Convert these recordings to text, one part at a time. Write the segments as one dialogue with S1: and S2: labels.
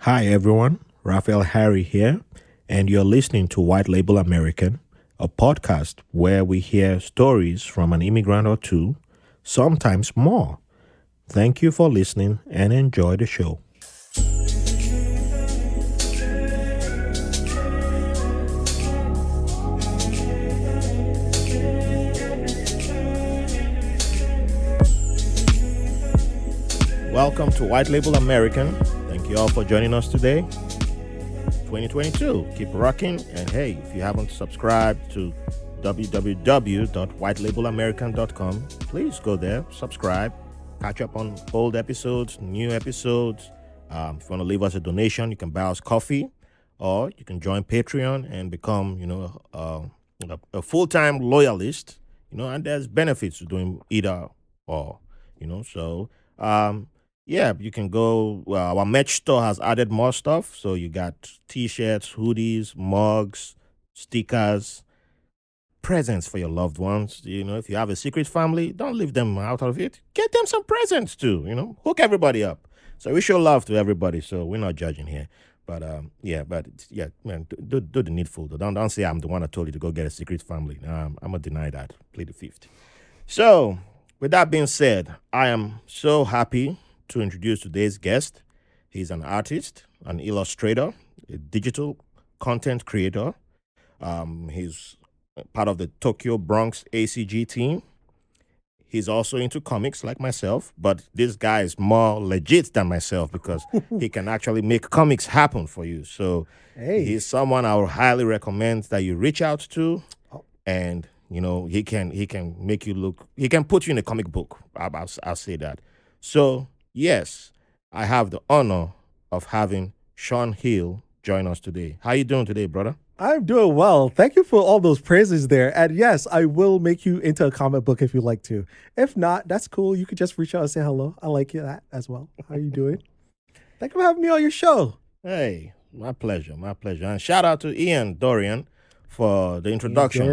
S1: Hi everyone, Raphael Harry here, and you're listening to White Label American, a podcast where we hear stories from an immigrant or two, sometimes more. Thank you for listening and enjoy the show. Welcome to White Label American. Thank you all for joining us today. 2022. Keep rocking. And hey, if you haven't subscribed to www.whitelabelamerican.com, please go there, subscribe, catch up on old episodes, new episodes. If you want to leave us a donation, you can buy us coffee, or you can join Patreon and become, a full-time loyalist. And there's benefits to doing either or. Yeah, you can go. Well, our merch store has added more stuff. So you got t-shirts, hoodies, mugs, stickers, presents for your loved ones. If you have a secret family, don't leave them out of it. Get them some presents too. Hook everybody up. So we show love to everybody. So we're not judging here. But man, do the needful. Don't say I'm the one that told you to go get a secret family. I'm gonna deny that. Plead the fifth. So with that being said, I am so happy to introduce today's guest. He's an artist, an illustrator, a digital content creator. He's part of the Tokyo Bronx ACG team. He's also into comics like myself, but this guy is more legit than myself because he can actually make comics happen for you. So He's someone I would highly recommend that you reach out to, and he can make you look. He can put you in a comic book. I'll say that. So yes, I have the honor of having Shawn Hill join us today. How you doing today, brother?
S2: I'm doing well. Thank you for all those praises there. And yes, I will make you into a comic book if you'd like to. If not, that's cool. You could just reach out and say hello. I like that as well. How you doing? Thank you for having me on your show.
S1: Hey, my pleasure. And shout out to Ian Dorian for the introduction.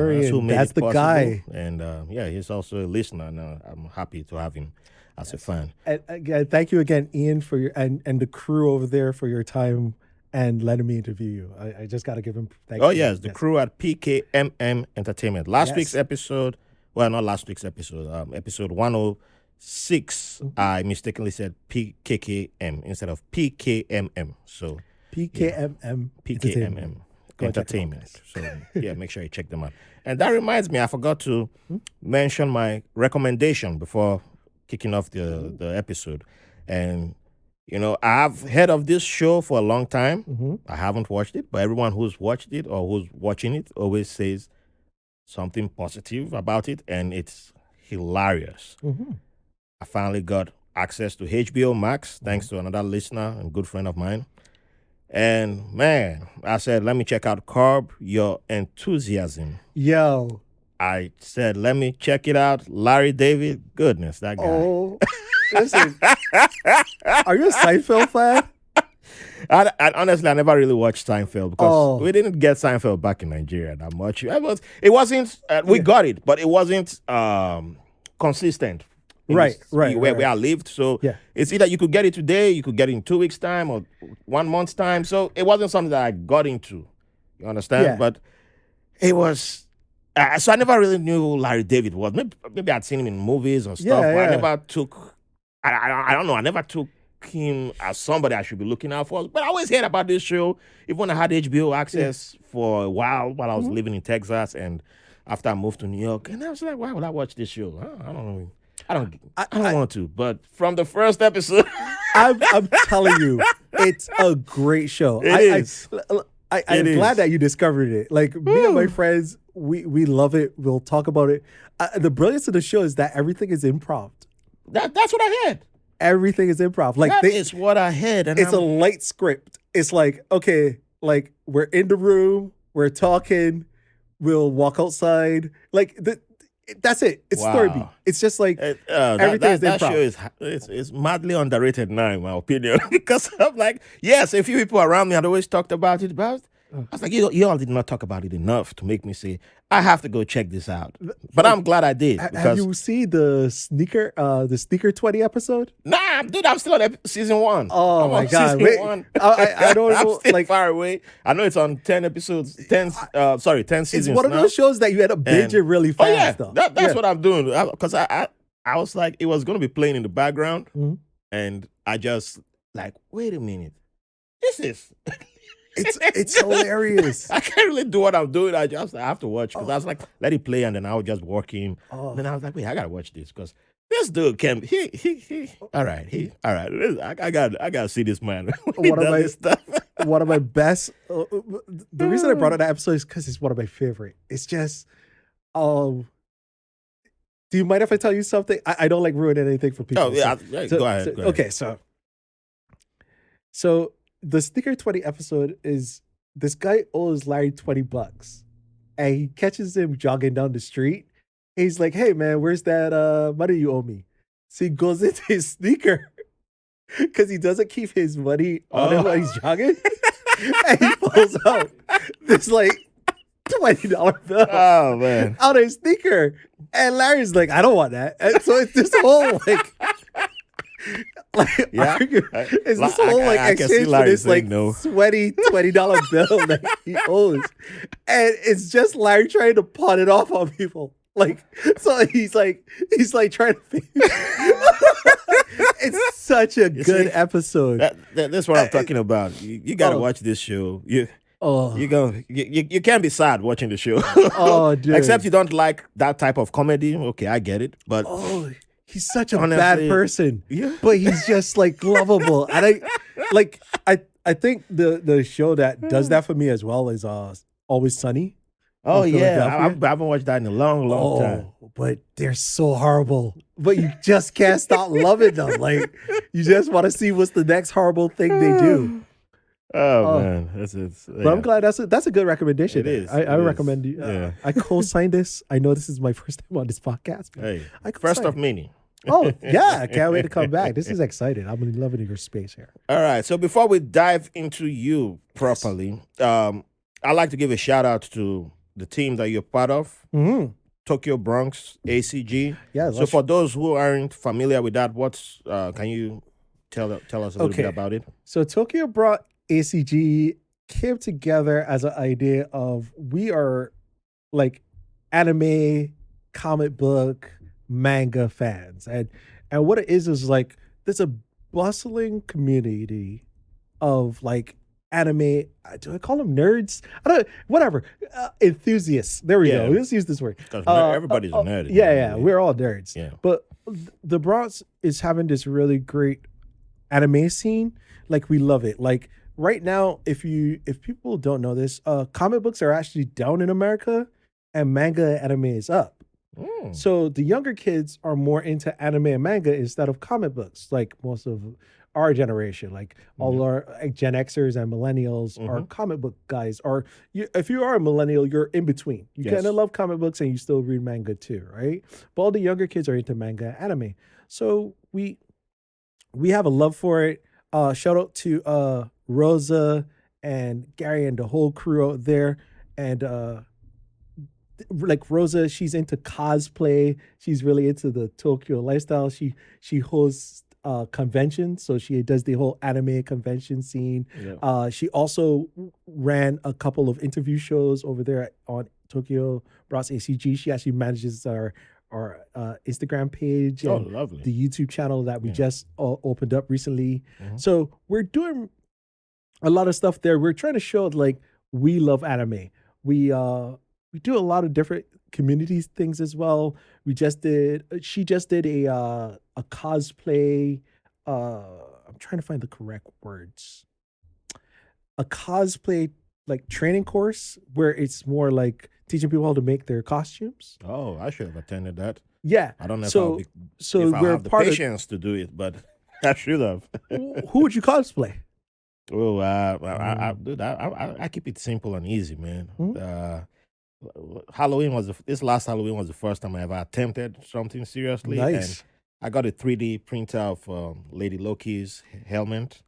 S2: That's the guy.
S1: And he's also a listener, and I'm happy to have him as a fan.
S2: And again, thank you again, Ian, for your and the crew over there for your time and letting me interview you. I just got to give him thank you.
S1: Oh, yes, the crew at PKMM Entertainment. Last week's episode, well, not last week's episode, episode 106, I mistakenly said PKKM instead of PKMM. So
S2: PKMM
S1: Entertainment. So make sure you check them out. And that reminds me, I forgot to mention my recommendation before kicking off the episode. And I've heard of this show for a long time.
S2: Mm-hmm.
S1: I haven't watched it, but everyone who's watched it or who's watching it always says something positive about it, and it's hilarious.
S2: Mm-hmm.
S1: I finally got access to HBO Max thanks to another listener and good friend of mine. And man, I said, let me check out Curb Your Enthusiasm.
S2: Yo.
S1: I said, let me check it out. Larry David, goodness, that guy.
S2: Oh, listen. Are you a Seinfeld fan?
S1: I honestly, I never really watched Seinfeld because we didn't get Seinfeld back in Nigeria that much. It wasn't. We got it, but it wasn't consistent.
S2: Right.
S1: Where I lived. So it's either you could get it today, you could get it in 2 weeks' time or 1 month's time. So it wasn't something that I got into. You understand?
S2: Yeah.
S1: But it was. So I never really knew who Larry David was. Maybe I'd seen him in movies or stuff, but I never took. I don't know. I never took him as somebody I should be looking out for. But I always heard about this show, even when I had HBO access for a while I was living in Texas, and after I moved to New York, and I was like, why would I watch this show? I don't know. I don't want to. But from the first episode,
S2: I'm telling you, it's a great show.
S1: It is.
S2: I'm glad that you discovered it. Like me and my friends, we love it. We'll talk about it. The brilliance of the show is that everything is improv.
S1: That's what I heard.
S2: Everything is improv. Like
S1: that is what I heard. And
S2: it's a light script. It's like, okay, like we're in the room, we're talking, we'll walk outside. Like that's it. It's story beat. It's just like everything is improv.
S1: That show is madly underrated now, in my opinion, because I'm like, yes, a few people around me had always talked about it, but
S2: Uh,
S1: I was like, you all did not talk about it enough to make me say, I have to go check this out. But I'm glad I did
S2: Have
S1: because
S2: you seen the sneaker 20 episode?
S1: nah, dude, I'm still on season 1.
S2: Oh
S1: I'm
S2: my
S1: on
S2: god!
S1: season
S2: Wait,
S1: 1.
S2: I don't
S1: I'm
S2: know.
S1: still
S2: Like,
S1: far away. I know it's on 10 episodes, 10 10
S2: it's
S1: seasons
S2: one of
S1: now.
S2: those shows that you end up
S1: And
S2: binging really
S1: oh yeah,
S2: fast, though.
S1: that's
S2: Yeah.
S1: what I'm doing. Because I was like, it was gonna be playing in the background,
S2: Mhm.
S1: and I just like, wait a minute, this is
S2: It's hilarious.
S1: I can't really do what I'm doing. I have to watch because I was like, let it play, and then I was just working.
S2: Oh,
S1: Then I was like, wait, I gotta watch this because this dude can he all right, all right. I gotta see this man when he
S2: one of
S1: does
S2: my
S1: this stuff.
S2: one of my best. The reason I brought up that episode is because it's one of my favorite. It's just, um, do you mind if I tell you something? I don't like ruin anything for people.
S1: Oh yeah, go ahead. Go ahead.
S2: Okay, so the Sneaker 20 episode is this guy owes Larry $20 and he catches him jogging down the street. He's like, hey man, where's that money you owe me? So he goes into his sneaker because he doesn't keep his money on him while he's jogging. And he pulls out this like $20 bill
S1: Oh man.
S2: out of his sneaker. And Larry's like, I don't want that. And so it's this whole like
S1: Yeah.
S2: it's this whole like
S1: I can see
S2: exchange for
S1: Larry
S2: this like
S1: saying no.
S2: sweaty $20 bill that he owes. And it's just Larry trying to pawn it off on people. Like, so he's like trying to it's such a good
S1: see,
S2: episode.
S1: That's what I'm talking about. You got to
S2: Oh.
S1: watch this show. You
S2: Oh,
S1: you can't be sad watching the show.
S2: oh, dude.
S1: Except you don't like that type of comedy. Okay, I get it. But
S2: Oh, he's such a bad
S1: Honestly,
S2: person.
S1: yeah.
S2: But he's just like lovable. And I think the show that does that for me as well is Always Sunny.
S1: Oh
S2: in
S1: yeah,
S2: Philadelphia.
S1: I haven't watched that in a long time.
S2: But they're so horrible. But you just can't stop loving them. Like you just want to see what's the next horrible thing they do.
S1: Oh man, that's
S2: But I'm glad that's a good recommendation.
S1: It is.
S2: I
S1: It is.
S2: recommend you.
S1: Yeah.
S2: I co-sign this. I know this is my first time on this podcast. But
S1: Hey,
S2: I
S1: first
S2: co-sign
S1: of many.
S2: Oh yeah, I can't wait to come back. This is exciting. I'm loving your space here.
S1: All right. So before we dive into you properly, I'd like to give a shout out to the team that you're part of,
S2: Mm-hmm.
S1: Tokyo Bronx ACG.
S2: Yeah.
S1: So for those who aren't familiar with that, what's can you tell us a little bit about it?
S2: So Tokyo brought ACG came together as an idea of we are like anime, comic book, manga fans, and what it is like there's a bustling community of like anime. Do I call them nerds? I don't. Whatever. Enthusiasts. There we
S1: Yeah.
S2: go. Let's use this word.
S1: Because everybody's a nerd.
S2: Yeah. We're all nerds.
S1: Yeah.
S2: But the Bronx is having this really great anime scene. Like we love it. Like right now, if people don't know this, comic books are actually down in America, and manga anime is up.
S1: Mm.
S2: So the younger kids are more into anime and manga instead of comic books, like most of our generation. Like all our Gen Xers and millennials are comic book guys. Or if you are a millennial, you're in between. You
S1: Yes.
S2: kind of love comic books and you still read manga too, right? But all the younger kids are into manga and anime. So we have a love for it. Shout out to Rosa and Gary and the whole crew out there. And like Rosa, she's into cosplay. She's really into the Tokyo lifestyle. She hosts conventions, so she does the whole anime convention scene.
S1: Yeah.
S2: She also ran a couple of interview shows over there on Tokyo Bronx ACG. She actually manages our Instagram page
S1: Oh,
S2: and
S1: lovely.
S2: the YouTube channel that we
S1: Yeah.
S2: just opened up recently.
S1: Mhm.
S2: So we're doing a lot of stuff there. We're trying to show like we love anime. We do a lot of different communities things as well. She just did a cosplay. I'm trying to find the correct words. A cosplay like training course where it's more like teaching people how to make their costumes.
S1: Oh, I should have attended that.
S2: Yeah.
S1: I don't know
S2: So
S1: if
S2: so
S1: I'll
S2: we're
S1: have the
S2: part of.
S1: patience to do it, but I should have.
S2: Who would you cosplay?
S1: Oh, dude, I keep it simple and easy, man. This last Halloween was the first time I ever attempted something seriously.
S2: Nice.
S1: And I got a 3D printer of Lady Loki's helmet.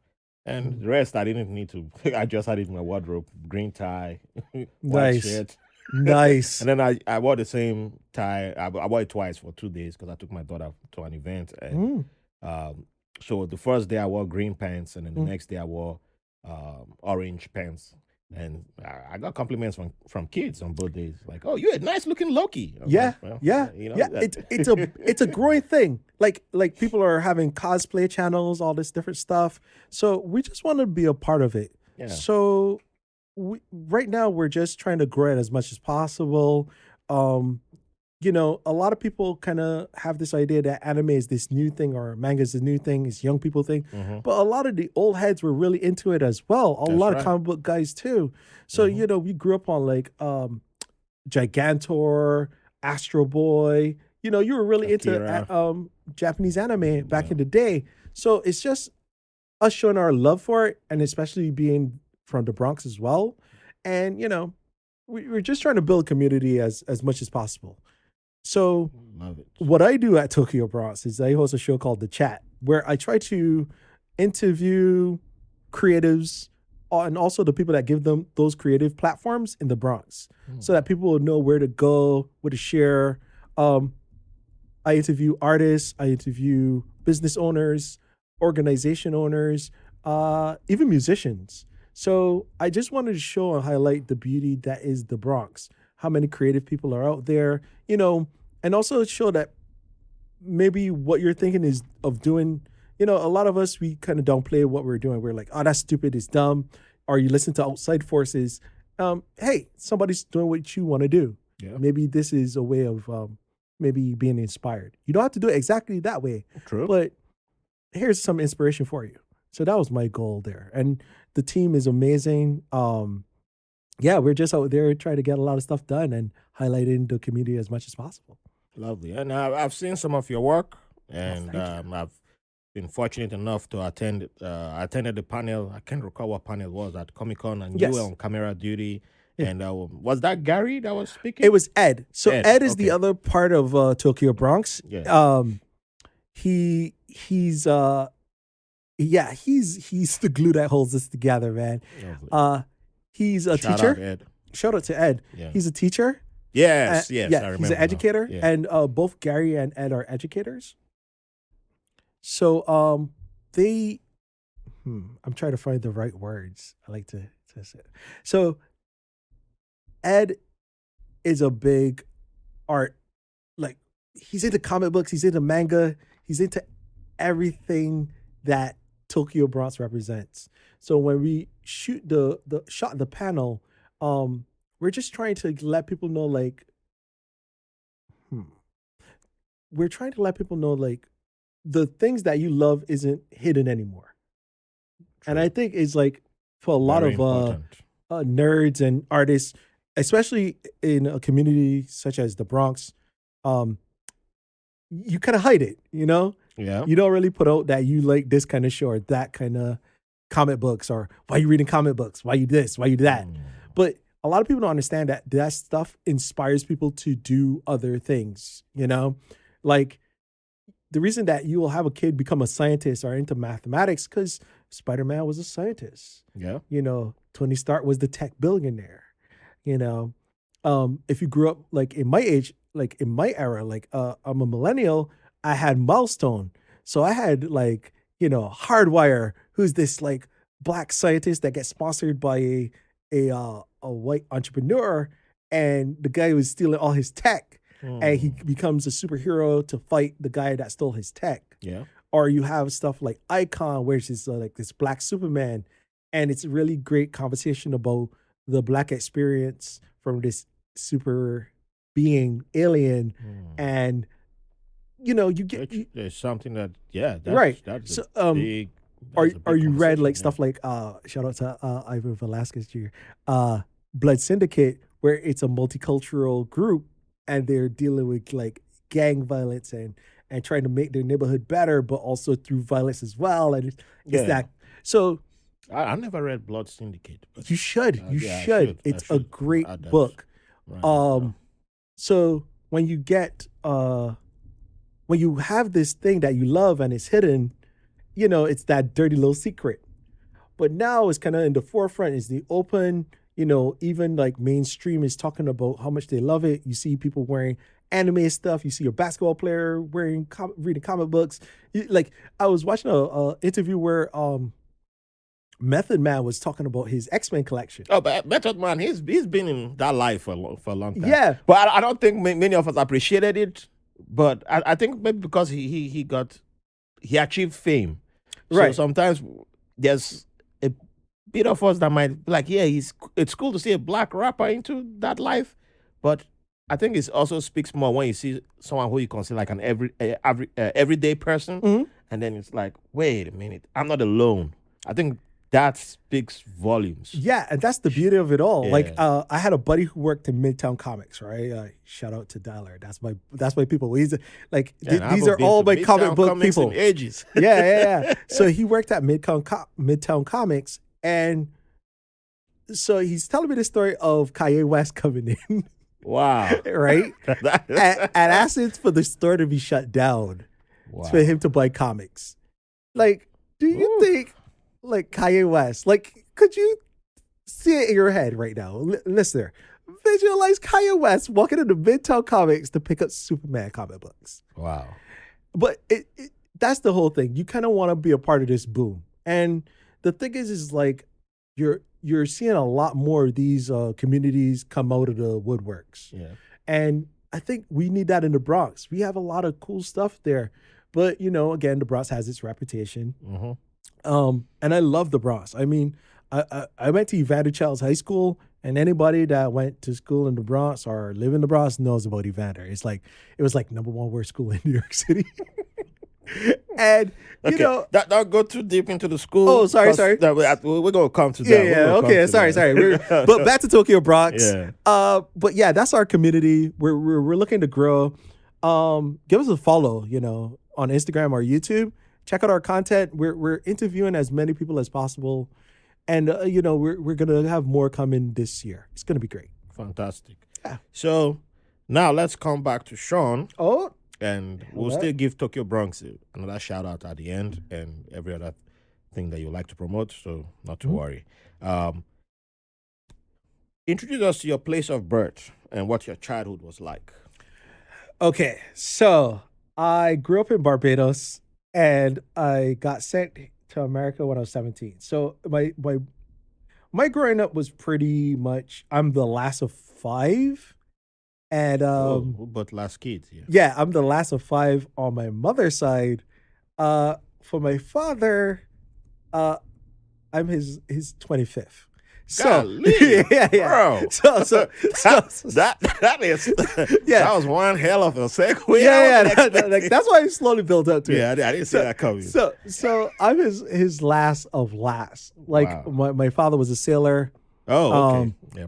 S1: And the rest, I didn't need to. I just had it in my wardrobe: green tie, white
S2: Nice.
S1: shirt,
S2: Nice.
S1: and then I wore the same tie. I wore it twice for 2 days because I took my daughter to an event, and
S2: Mm,
S1: um, so the first day I wore green pants, and then the
S2: mm.
S1: next day I wore orange pants. And I got compliments from kids on both days, like, "Oh, you're a nice looking Loki." I'm like,
S2: Yeah,
S1: well,
S2: yeah, yeah. It's a growing thing. Like people are having cosplay channels, all this different stuff. So we just want to be a part of it.
S1: yeah,
S2: So right now we're just trying to grow it as much as possible. Um, a lot of people kind of have this idea that anime is this new thing or manga is the new thing, it's young people thing.
S1: hmm,
S2: But a lot of the old heads were really into it as well. A
S1: that's
S2: lot of
S1: right.
S2: comic book guys too. So,
S1: Hmm.
S2: we grew up on like Gigantor, Astro Boy. You were really into
S1: Akira,
S2: Japanese anime back
S1: yeah,
S2: in the day. So it's just us showing our love for it, and especially being from the Bronx as well. And we're just trying to build a community as much as possible. So
S1: love it.
S2: what I do at Tokyo Bronx is I host a show called The Chat, where I try to interview creatives and also the people that give them those creative platforms in the Bronx, so that people will know where to go, where to share. Um, I interview artists, I interview business owners, organization owners, even musicians. So I just wanted to show and highlight the beauty that is the Bronx, how many creative people are out there, and also show that maybe what you're thinking is of doing, a lot of us, we kind of downplay what we're doing. We're like, oh, that's stupid, it's dumb. Or you listen to outside forces. Hey, somebody's doing what you want to do.
S1: Yeah,
S2: Maybe this is a way of maybe being inspired. You don't have to do it exactly that way,
S1: true.
S2: but here's some inspiration for you. So that was my goal there. And the team is amazing. Yeah, we're just out there trying to get a lot of stuff done and highlighting the community as much as possible.
S1: Lovely. And I've seen some of your work,
S2: Oh,
S1: and
S2: thank you.
S1: I've been fortunate enough to attend. Attended the panel. I can't recall what panel it was at Comic Con, and you were
S2: Yes.
S1: on camera duty.
S2: Yeah.
S1: And was that Gary that was speaking?
S2: It was Ed. So
S1: Ed.
S2: Ed is the
S1: Okay.
S2: other part of Tokyo Bronx.
S1: Yeah.
S2: He's yeah, he's the glue that holds us together, man.
S1: Lovely.
S2: He's a
S1: Shout
S2: teacher.
S1: out, Ed.
S2: Shout out to Ed.
S1: Yeah.
S2: He's a teacher.
S1: Yes. Yes. I
S2: Yeah,
S1: remember
S2: he's an
S1: now.
S2: educator,
S1: Yeah.
S2: and both Gary and Ed are educators. So they, I'm trying to find the right words. I like to say. So Ed is a big art, like he's into comic books, he's into manga, he's into everything that Tokyo Bronx represents. So when we shoot the shot the panel, we're just trying to let people know like, hmm, we're trying to let people know like the things that you love isn't hidden anymore. And
S1: True.
S2: I think it's like for a lot
S1: Very
S2: of
S1: important.
S2: nerds and artists, especially in a community such as the Bronx, um, you kind of hide it,
S1: Yeah.
S2: You don't really put out that you like this kind of show or that kind of comic books, or why you reading comic books, why you this, why you that.
S1: Mm.
S2: But a lot of people don't understand that that stuff inspires people to do other things, like the reason that you will have a kid become a scientist or into mathematics because Spider-Man was a scientist.
S1: Yeah.
S2: Tony Stark was the tech billionaire. You know, if you grew up like in my age, like in my era, like I'm a millennial, I had Milestone. So I had like, Hardwire, who's this like black scientist that gets sponsored by a white entrepreneur, and the guy was stealing all his tech, and he
S1: Mm.
S2: becomes a superhero to fight the guy that stole his tech.
S1: Yeah.
S2: Or you have stuff like Icon, where it's like this black Superman, and it's a really great conversation about the black experience from this super being alien,
S1: Mm.
S2: and you get
S1: There's something that
S2: right.
S1: that's
S2: So
S1: a big
S2: are
S1: that's a big
S2: you read
S1: conversation,
S2: like
S1: yeah.
S2: stuff like shout out to Ivan Velasquez Jr. Blood Syndicate, where it's a multicultural group and they're dealing with like gang violence and trying to make their neighborhood better, but also through violence as well. And it's
S1: Yeah.
S2: that. So
S1: I never read Blood Syndicate, but
S2: you should, you
S1: yeah, I
S2: should.
S1: should. I
S2: It's a
S1: should
S2: great
S1: add that
S2: book.
S1: right now.
S2: So when you have this thing that you love and it's hidden, it's that dirty little secret. But now it's kind of in the forefront. Is the open, even like mainstream is talking about how much they love it. You see people wearing anime stuff. You see a basketball player reading comic books. Like I was watching a interview where Method Man was talking about his X-Men collection.
S1: Oh, but Method Man, he's been in that life for a long time.
S2: Yeah.
S1: But I don't think many of us appreciated it. But I think maybe because he achieved fame. So
S2: Right.
S1: sometimes there's a bit of us that might be like, yeah, it's cool to see a black rapper into that life. But I think it also speaks more when you see someone who you consider like an everyday person.
S2: Mhm.
S1: And then it's like, wait a minute, I'm not alone. I think that speaks volumes.
S2: Yeah, and that's the beauty of it all.
S1: Yeah.
S2: Like, I had a buddy who worked in Midtown Comics, right? Shout out to Tyler. That's my people. He's like,
S1: Yeah,
S2: these are all my comic book
S1: Comics
S2: people.
S1: in ages.
S2: Yeah. So he worked at Midtown Comics, and so he's telling me the story of Kanye West coming in,
S1: Wow.
S2: right? and asking for the store to be shut down
S1: Wow.
S2: for him to buy comics. Like, do you think, like, Kanye West, like, could you see it in your head right now? Listener, visualize Kanye West walking into Midtown Comics to pick up Superman comic books.
S1: Wow.
S2: But that's the whole thing. You kind of want to be a part of this boom. And the thing is like, you're seeing a lot more of these communities come out of the woodworks.
S1: Yeah.
S2: And I think we need that in the Bronx. We have a lot of cool stuff there. But, again, the Bronx has its reputation.
S1: Mm-hmm.
S2: And I love the Bronx. I mean, I went to Evander Childs High School, and anybody that went to school in the Bronx or live in the Bronx knows about Evander. It was like number one worst school in New York City. And
S1: don't go too deep into the school.
S2: Oh, sorry.
S1: We're gonna come to that.
S2: Yeah. Okay. Sorry. But back to Tokyo Bronx.
S1: Yeah.
S2: But yeah, that's our community. We're looking to grow. Give us a follow. On Instagram or YouTube. Check out our content. We're interviewing as many people as possible, and we're gonna have more coming this year. It's gonna be great.
S1: Fantastic.
S2: Yeah.
S1: So now let's come back to Shawn.
S2: Oh.
S1: And we'll still give Tokyo Bronx another shout out at the end and every other thing that you like to promote. So not to worry. Introduce us to your place of birth and what your childhood was like.
S2: Okay, so I grew up in Barbados and I got sent to America when I was 17. So my growing up was pretty much, I'm the last of 5. And
S1: but last kid,
S2: yeah, I'm the last of 5 on my mother's side. For my father, I'm his 25th. So
S1: golly,
S2: yeah.
S1: Bro.
S2: So
S1: that is
S2: Yeah.
S1: That was one hell of a segue.
S2: Yeah. That's why I slowly built up to it.
S1: Yeah, I didn't see that coming.
S2: So I'm his last of last. Like my father was a sailor.
S1: Oh, okay. Yeah.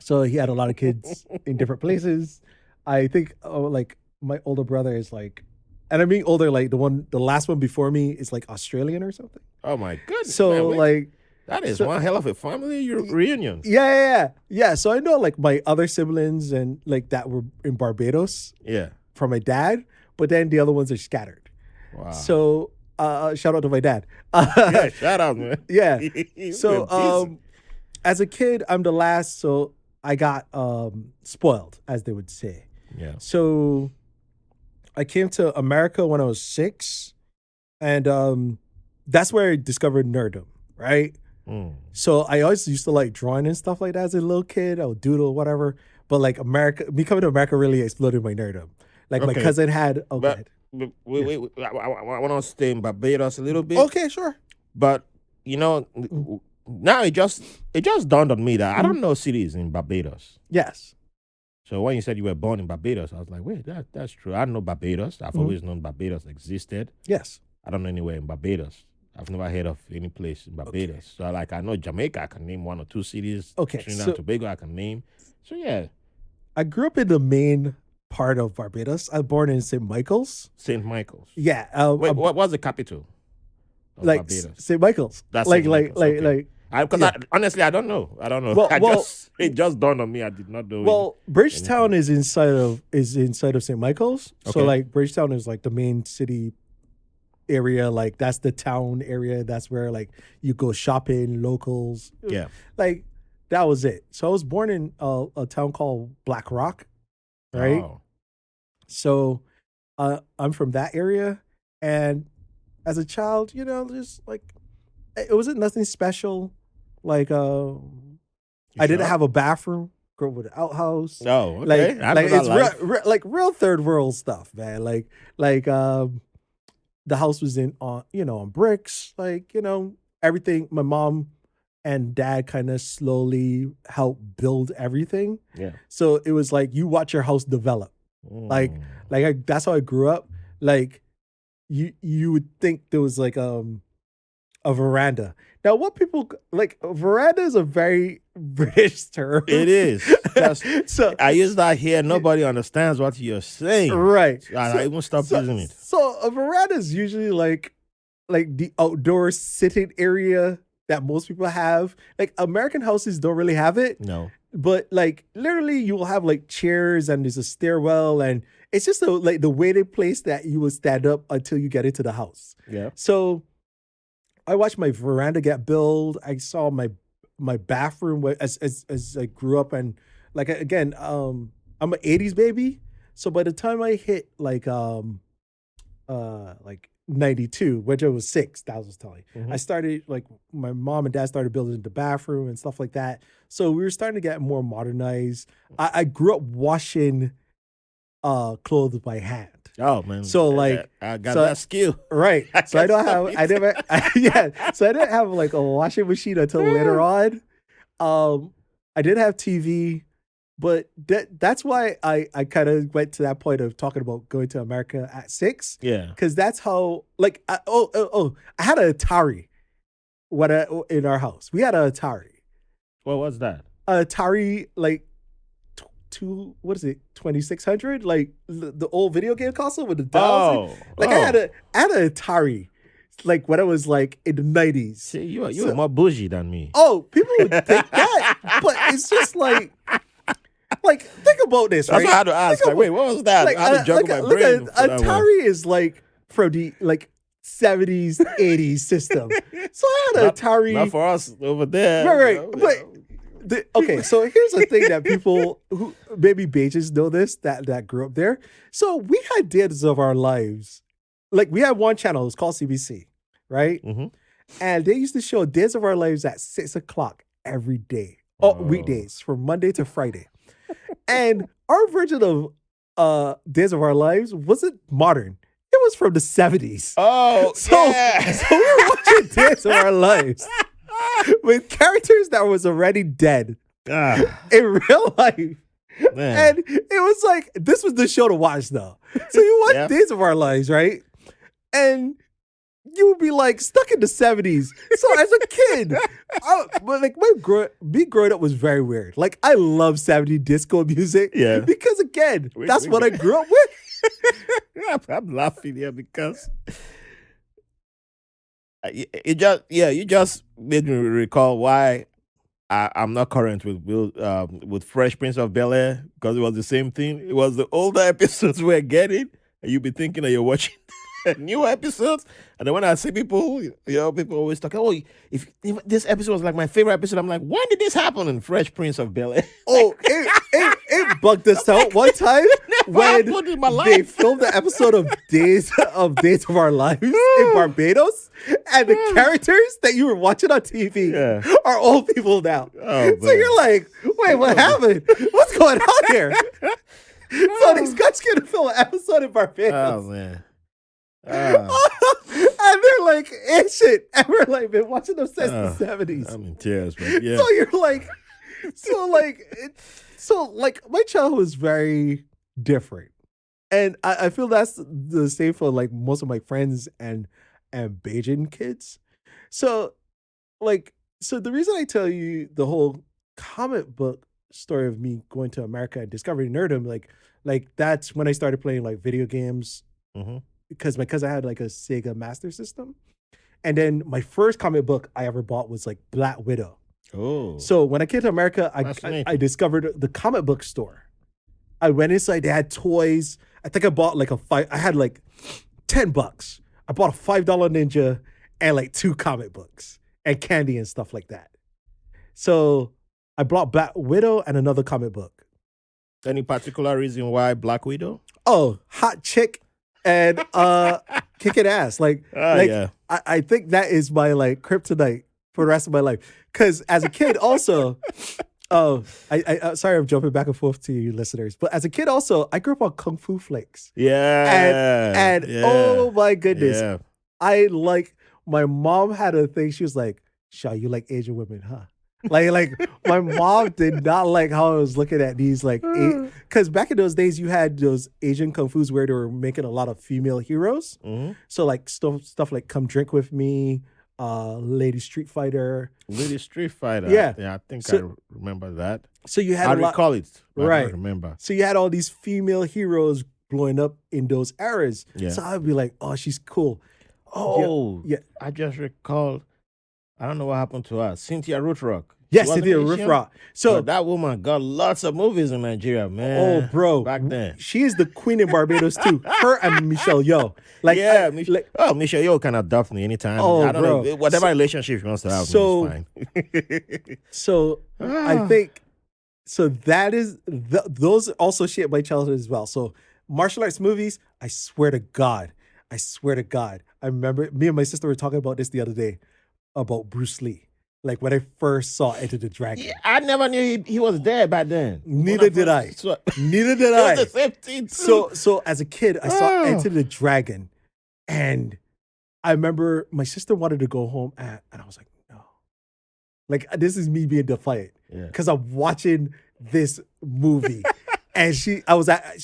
S2: So he had a lot of kids in different places. I think like my older brother is like, and I mean older, like the last one before me is like Australian or something.
S1: Oh my goodness.
S2: So
S1: man, that is one hell of a family reunion.
S2: Yeah. So I know like my other siblings and like that were in Barbados.
S1: Yeah.
S2: From my dad, but then the other ones are scattered.
S1: Wow.
S2: So shout out to my dad.
S1: Yeah, shout out, man.
S2: Yeah. So as a kid, I'm the last, so I got spoiled, as they would say.
S1: Yeah.
S2: So I came to America when I was 6, and that's where I discovered nerdom, right? So I always used to like drawing and stuff like that as a little kid. I would doodle, whatever. But like me coming to America really exploded my nerdom. Like my cousin had. Oh, go ahead.
S1: Wait, I want to stay in Barbados a little bit.
S2: Okay, sure.
S1: But now it just dawned on me that I don't know cities in Barbados.
S2: Yes.
S1: So when you said you were born in Barbados, I was like, wait, that's true. I know Barbados. I've always known Barbados existed.
S2: Yes.
S1: I don't know anywhere in Barbados. I've never heard of any place in Barbados. So like I know Jamaica, I can name 1 or 2 cities.
S2: Okay.
S1: Trinidad and Tobago, I can name. So yeah.
S2: I grew up in the main part of Barbados. I was born in St. Michael's.
S1: St. Michael's.
S2: Yeah.
S1: Wait, what's the capital of
S2: like
S1: Barbados?
S2: St. Michael's.
S1: That's
S2: like
S1: St. Michael's, okay. Because honestly, I don't know. It just dawned on me. I did not know.
S2: Well, Bridgetown is inside of St. Michael's. So
S1: Okay.
S2: like Bridgetown is like the main city area. Like that's the town area. That's where like you go shopping, locals.
S1: Yeah.
S2: Like that was it. So I was born in a town called Black Rock, right?
S1: Oh.
S2: So I'm from that area, and as a child, just like it wasn't nothing special. Like
S1: You
S2: I didn't
S1: sure?
S2: have a bathroom. Grew up with an outhouse.
S1: Oh, okay.
S2: Like it's real third world stuff, man. Like the house was on bricks. Like everything. My mom and dad kind of slowly helped build everything.
S1: Yeah.
S2: So it was like you watch your house develop. Like that's how I grew up. Like you would think there was like a veranda. Now, what people like veranda is a very British term.
S1: It is.
S2: So
S1: I use that here. Nobody understands what you're saying.
S2: right.
S1: I even stopped using it.
S2: So a veranda is usually like the outdoor sitting area that most people have. Like American houses don't really have it.
S1: No.
S2: But like literally you will have like chairs and there's a stairwell and it's just like the waiting place that you will stand up until you get into the house.
S1: Yeah.
S2: So I watched my veranda get built. I saw my bathroom as I grew up, and like again, I'm an '80s baby. So by the time I hit like 92, which I was 6, that was telling.
S1: Mhm.
S2: I started like my mom and dad started building the bathroom and stuff like that. So we were starting to get more modernized. I grew up washing clothes by hand.
S1: Oh man.
S2: So like
S1: I got
S2: so-
S1: that skill.
S2: Right. So I
S1: can't
S2: don't
S1: stop
S2: have, I never, yeah. So I didn't have like a washing machine until later on. I did have TV, but that's why I kind of went to that point of talking about going to America at 6.
S1: Yeah.
S2: Cause that's how, like, I had an Atari in our house. We had an Atari.
S1: What was that?
S2: Atari, like, what is it, 2600, like the old video game console with the dials. I had an Atari, like when I was like in the 90s.
S1: See, you are more bougie than me.
S2: Oh, people would think that, but it's just like think about this,
S1: That's
S2: right?
S1: what I had to ask. Like, wait, what was that? I had to juggle my brain.
S2: Look at Atari is like from the like 70s, 80s system. So I had an Atari.
S1: Not for us over there.
S2: Right. Okay, so here's the thing that people who maybe Bages know this that grew up there. So we had Days of Our Lives. Like we had one channel, it was called CBC, right?
S1: Mm-hmm.
S2: And they used to show Days of Our Lives at 6:00 every day. Weekdays from Monday to Friday. And our version of Days of Our Lives wasn't modern. It was from the 70s.
S1: Oh,
S2: So
S1: yeah.
S2: we were watching Days of Our Lives with characters that was already dead
S1: Ah,
S2: in real life.
S1: man.
S2: And it was like, this was the show to watch though. So you watch
S1: Yep.
S2: Days of Our Lives, right? And you would be like stuck in the 70s. So as a kid, but like me growing up was very weird. Like I love 70s disco music.
S1: Yeah.
S2: Because again,
S1: We-
S2: that's
S1: we-
S2: what I grew up with.
S1: I'm laughing here because you just made me recall why I'm not current with Fresh Prince of Bel-Air, because it was the same thing. It was the older episodes we're getting, and you'd be thinking that you're watching new episodes. And then when I see people, people always talk, oh, if this episode was like my favorite episode, I'm like, when did this happen in Fresh Prince of Bel-Air?
S2: Oh, it bugged us out one time when
S1: happened in my
S2: they
S1: life.
S2: filmed the episode of Days of Our Lives in Barbados, and the characters that you were watching on TV
S1: Yeah.
S2: are old people now.
S1: Oh,
S2: So
S1: man.
S2: you're like, wait, what happened? What's going on here? So these guys gonna film an episode in
S1: Oh,
S2: Barbados.
S1: man.
S2: And they're like ancient, and we're like been watching them since the 70s.
S1: I'm in tears, but yeah.
S2: So you're like, so my childhood was very different, and I feel that's the same for like most of my friends and Bajan kids. So the reason I tell you the whole comic book story of me going to America and discovering nerdom, like that's when I started playing like video games.
S1: Mhm.
S2: Because my cousin had like a Sega Master System. And then my first comic book I ever bought was like Black Widow.
S1: Oh.
S2: So when I came to America,
S1: Fascinating.
S2: I discovered the comic book store. I went inside, they had toys. I think I bought like I had like $10. I bought a $5 Ninja and like 2 comic books and candy and stuff like that. So I bought Black Widow and another comic book.
S1: Any particular reason why Black Widow?
S2: Oh, hot chick and kicking ass.
S1: Yeah.
S2: I think that is my like kryptonite for the rest of my life. Because as a kid, also, I sorry I'm jumping back and forth to you listeners, but as a kid also, I grew up on Kung Fu flicks.
S1: Yeah.
S2: And oh my goodness,
S1: Yeah.
S2: my mom had a thing. She was like, "Shaw, you like Asian women, huh?" Like my mom did not like how I was looking at these because back in those days you had those Asian kung fu's where they were making a lot of female heroes.
S1: Mm-hmm.
S2: So like stuff like Come Drink With Me, Lady Street Fighter.
S1: Lady Street Fighter.
S2: Yeah.
S1: I think I remember that.
S2: So you had
S1: I recall it. But I
S2: right.
S1: don't remember.
S2: So you had all these female heroes blowing up in those eras.
S1: Yeah.
S2: So I'd be like, oh, she's cool.
S1: Oh,
S2: yeah.
S1: I just recalled. I don't know what happened to her. Cynthia Rothrock.
S2: Yes,
S1: She wasn't
S2: Cynthia
S1: Asian?
S2: Rothrock. So
S1: But that woman got lots of movies in Nigeria, man.
S2: oh, bro,
S1: Back then.
S2: she is the queen in Barbados too. Her and Michelle Yeoh.
S1: Yeah, Michelle Yeoh can adopt me anytime.
S2: Oh,
S1: I don't
S2: bro.
S1: know. Whatever relationship she wants to have,
S2: So-
S1: me is fine.
S2: So I think so that is those also shaped my childhood as well. So martial arts movies, I swear to God. I remember me and my sister were talking about this the other day about Bruce Lee. Like when I first saw Enter the Dragon.
S1: Yeah, I never knew he was there back then.
S2: Neither did I. Neither did
S1: It
S2: I.
S1: was the same thing too.
S2: So as a kid, I saw Enter the Dragon, and I remember my sister wanted to go home, and I was like, no. Like this is me being defiant because I'm watching this movie, and she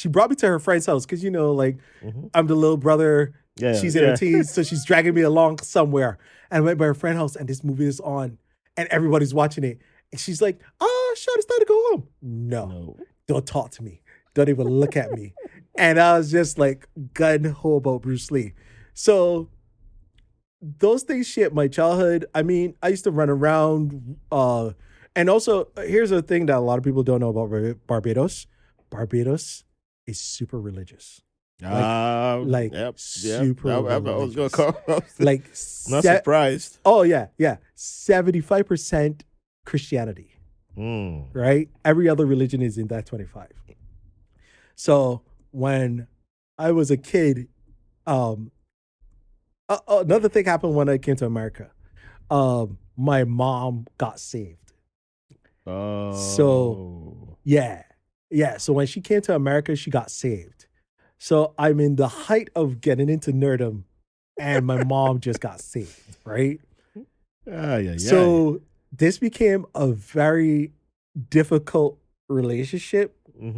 S2: brought me to her friend's house because I'm the little brother.
S1: Yeah,
S2: she's in her teens, so she's dragging me along somewhere, and I went by her friend's house, and this movie is on, and everybody's watching it, and she's like, "Oh, Shawn, it's time to go home." No, don't talk to me. Don't even look at me. And I was just like gun ho about Bruce Lee. So those things shaped my childhood. I mean, I used to run around. And also, here's a thing that a lot of people don't know about Barbados. Barbados is super religious.
S1: Super. I was gonna call.
S2: Like
S1: Not surprised.
S2: Oh yeah. 75% Christianity. Right? Every other religion is in that 25. So when I was a kid, another thing happened when I came to America. My mom got saved.
S1: Oh.
S2: So yeah. So when she came to America, she got saved. So I'm in the height of getting into nerdom, and my mom just got saved, right? So this became a very difficult relationship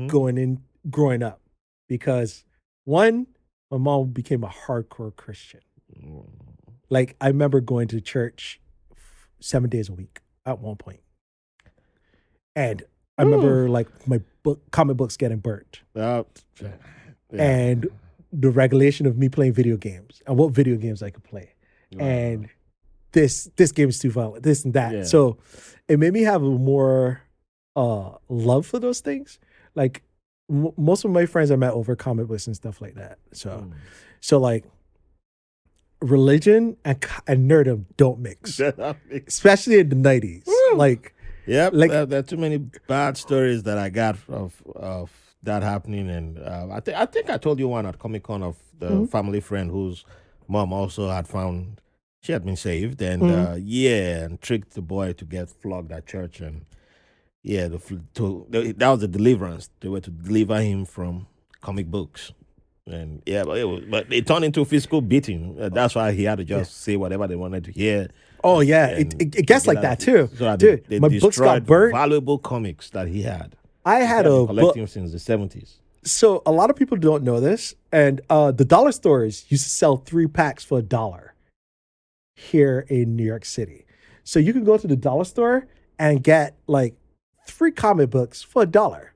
S2: growing up because one, my mom became a hardcore Christian. Like I remember going to church 7 days a week at one point. And I remember like my comic books getting burnt. And the regulation of me playing video games and what video games I could play. And this game is too violent, this and that.
S1: Yeah.
S2: So it made me have a more love for those things. Like most of my friends I met over comic books and stuff like that. So like religion and nerdom don't mix, especially in the 90s. Like,
S1: there are too many bad stories that I got of that happening, and I think I told you one at Comic-Con of the family friend whose mom also had found she had been saved, and and tricked the boy to get flogged at church, and that was the deliverance. They were to deliver him from comic books, and but it turned into a physical beating. That's why he had to just say whatever they wanted to hear.
S2: Oh yeah, it gets like that too.
S1: So
S2: dude,
S1: they
S2: my books got burnt.
S1: Valuable comics that he had.
S2: I had a
S1: collecting since the 70s.
S2: So a lot of people don't know this, and the dollar stores used to sell 3 packs for $1 here in New York City. So you can go to the dollar store and get like 3 comic books for $1.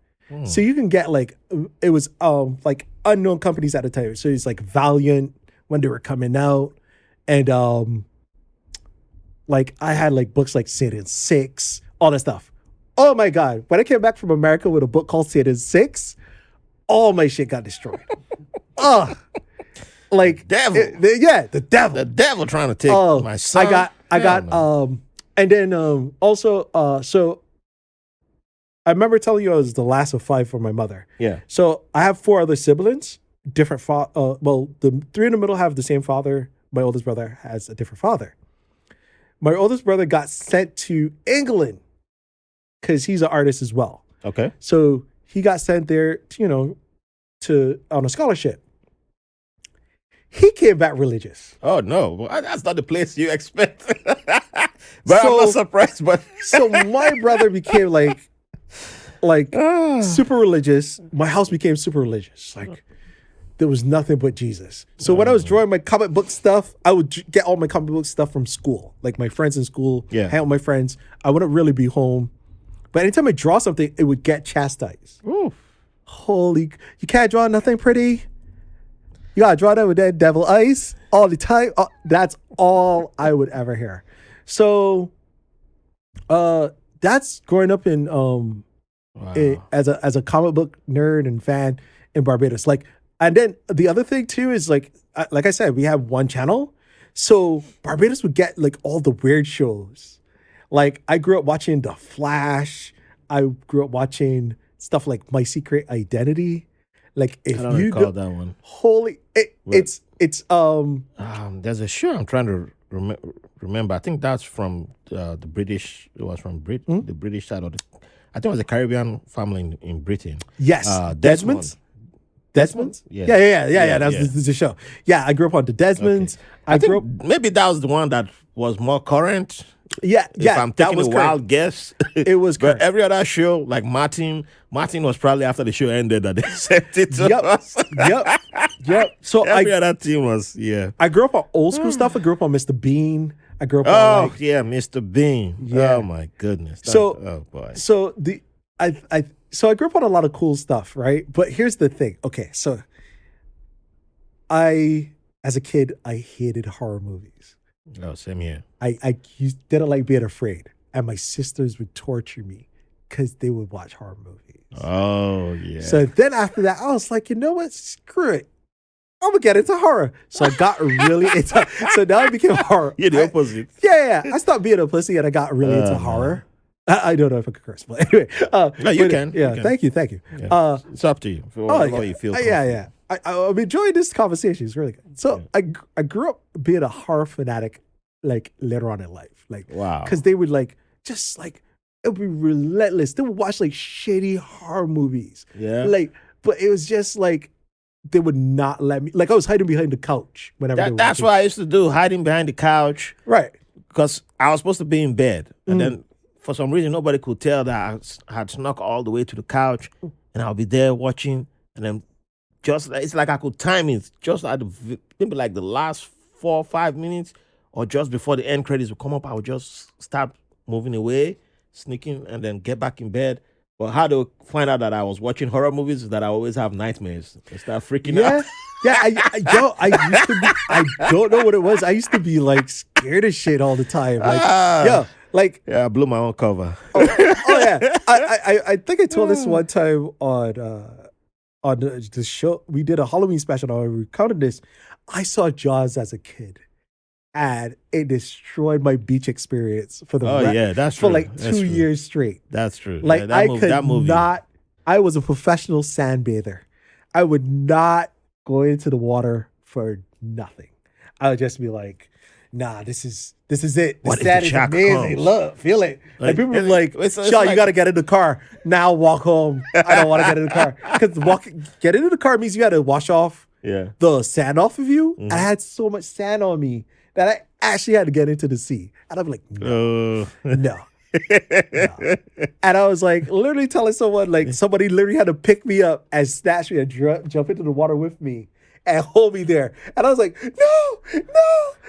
S2: So you can get like it was like unknown companies at the time. So it's like Valiant when they were coming out, and like I had like books like Satan 6, all that stuff. Oh my God. When I came back from America with a book called Satan 6, all my shit got destroyed. Like
S1: Devil.
S2: the devil.
S1: The devil trying to take
S2: Oh,
S1: my son.
S2: I got and then also so I remember telling you I was the last of 5 for my mother.
S1: Yeah.
S2: So I have 4 other siblings, different well, the 3 in the middle have the same father. My oldest brother has a different father. My oldest brother got sent to England because he's an artist as well.
S1: Okay.
S2: So he got sent there, to on a scholarship. He came back religious.
S1: Oh no, well, that's not the place you expect. But I'm not surprised. But
S2: so my brother became like super religious. My house became super religious. Like there was nothing but Jesus. So when I was drawing my comic book stuff, I would get all my comic book stuff from school, like my friends in school.
S1: Yeah.
S2: Hang out with my friends. I wouldn't really be home, but anytime I draw something, it would get chastised.
S1: Ooh.
S2: Holy, you can't draw nothing pretty. You gotta draw that with that devil eyes all the time. That's all I would ever hear. So, that's growing up in as a comic book nerd and fan in Barbados. Like, and then the other thing too is like I said, we have one channel, so Barbados would get like all the weird shows. Like I grew up watching The Flash. I grew up watching stuff like My Secret Identity. Like if
S1: I don't
S2: you
S1: recall that one.
S2: holy, it's
S1: There's a show I'm trying to remember. I think that's from the British. It was from the British side of the. I think it was a Caribbean family in Britain.
S2: yes, Desmond's. Desmond's?
S1: Yeah.
S2: Yeah. That was the show. Yeah, I grew up on the Desmonds.
S1: Okay.
S2: I grew up.
S1: Maybe that was the one that was more current.
S2: Yeah.
S1: If I'm
S2: that
S1: taking
S2: was
S1: a
S2: correct.
S1: wild guess.
S2: It was
S1: But
S2: correct.
S1: every other show, like Martin was probably after the show ended that they sent it to us.
S2: Yep. So
S1: Every other team was,
S2: I grew up on old school stuff. I grew up on Mr. Bean. I grew up on
S1: Oh, yeah, Mr. Bean.
S2: Yeah.
S1: Oh, my goodness. Oh, boy.
S2: So I grew up on a lot of cool stuff, right? But here's the thing. Okay, so as a kid, I hated horror movies.
S1: Oh, same here.
S2: I didn't like being afraid. And my sisters would torture me because they would watch horror movies.
S1: Oh, yeah.
S2: So then after that, I was like, you know what? Screw it. I'm going to get into horror. So I got really into So now I became horror.
S1: You're the opposite.
S2: Yeah. I stopped being a pussy and I got really into horror. I don't know if I could curse, but anyway.
S1: No, you can.
S2: Yeah,
S1: You can.
S2: thank you.
S1: Yeah. It's up to you. How you feel.
S2: Yeah. I'm enjoying this conversation. It's really good. So I grew up being a horror fanatic, like later on in life, like
S1: Wow.
S2: because they would like just like it would be relentless. They would watch like shitty horror movies,
S1: Yeah.
S2: like, but it was just like they would not let me. Like I was hiding behind the couch whenever they were
S1: That's
S2: watching.
S1: what I used to do, hiding behind the couch,
S2: Right.
S1: because I was supposed to be in bed. And then for some reason, nobody could tell that I had snuck all the way to the couch and I'll be there watching. And then it's like I could time it just at maybe like the last 4 or 5 minutes or just before the end credits would come up. I would just start moving away, sneaking, and then get back in bed. But how to find out that I was watching horror movies is that I always have nightmares. I start freaking out.
S2: Yeah, I used to be, I don't know what it was. I used to be like scared of shit all the time. Like,
S1: Yeah, I blew my own cover.
S2: yeah. I think I told this one time on the show. We did a Halloween special and I recounted this. I saw Jaws as a kid. And it destroyed my beach experience for
S1: that's
S2: for
S1: true.
S2: like
S1: That's
S2: 2
S1: true.
S2: years straight.
S1: That's true.
S2: Like
S1: that
S2: could
S1: movie.
S2: not. I was a professional sandbather. I would not go into the water for nothing. I would just be like, "Nah, this is it. The
S1: What if
S2: sand
S1: the
S2: is
S1: shark
S2: amazing.
S1: comes?
S2: Look, feel it." Like people were like,
S1: it's
S2: "Shawn,
S1: like-
S2: you got to get in the car now. Walk home. I don't want to get in the car because getting in the car means you got to wash off
S1: Yeah.
S2: the sand off of you. I had so much sand on me that I actually had to get into the sea. And I'm like, no. And I was like, literally telling someone, like, somebody literally had to pick me up and snatch me and jump into the water with me and hold me there. And I was like, no.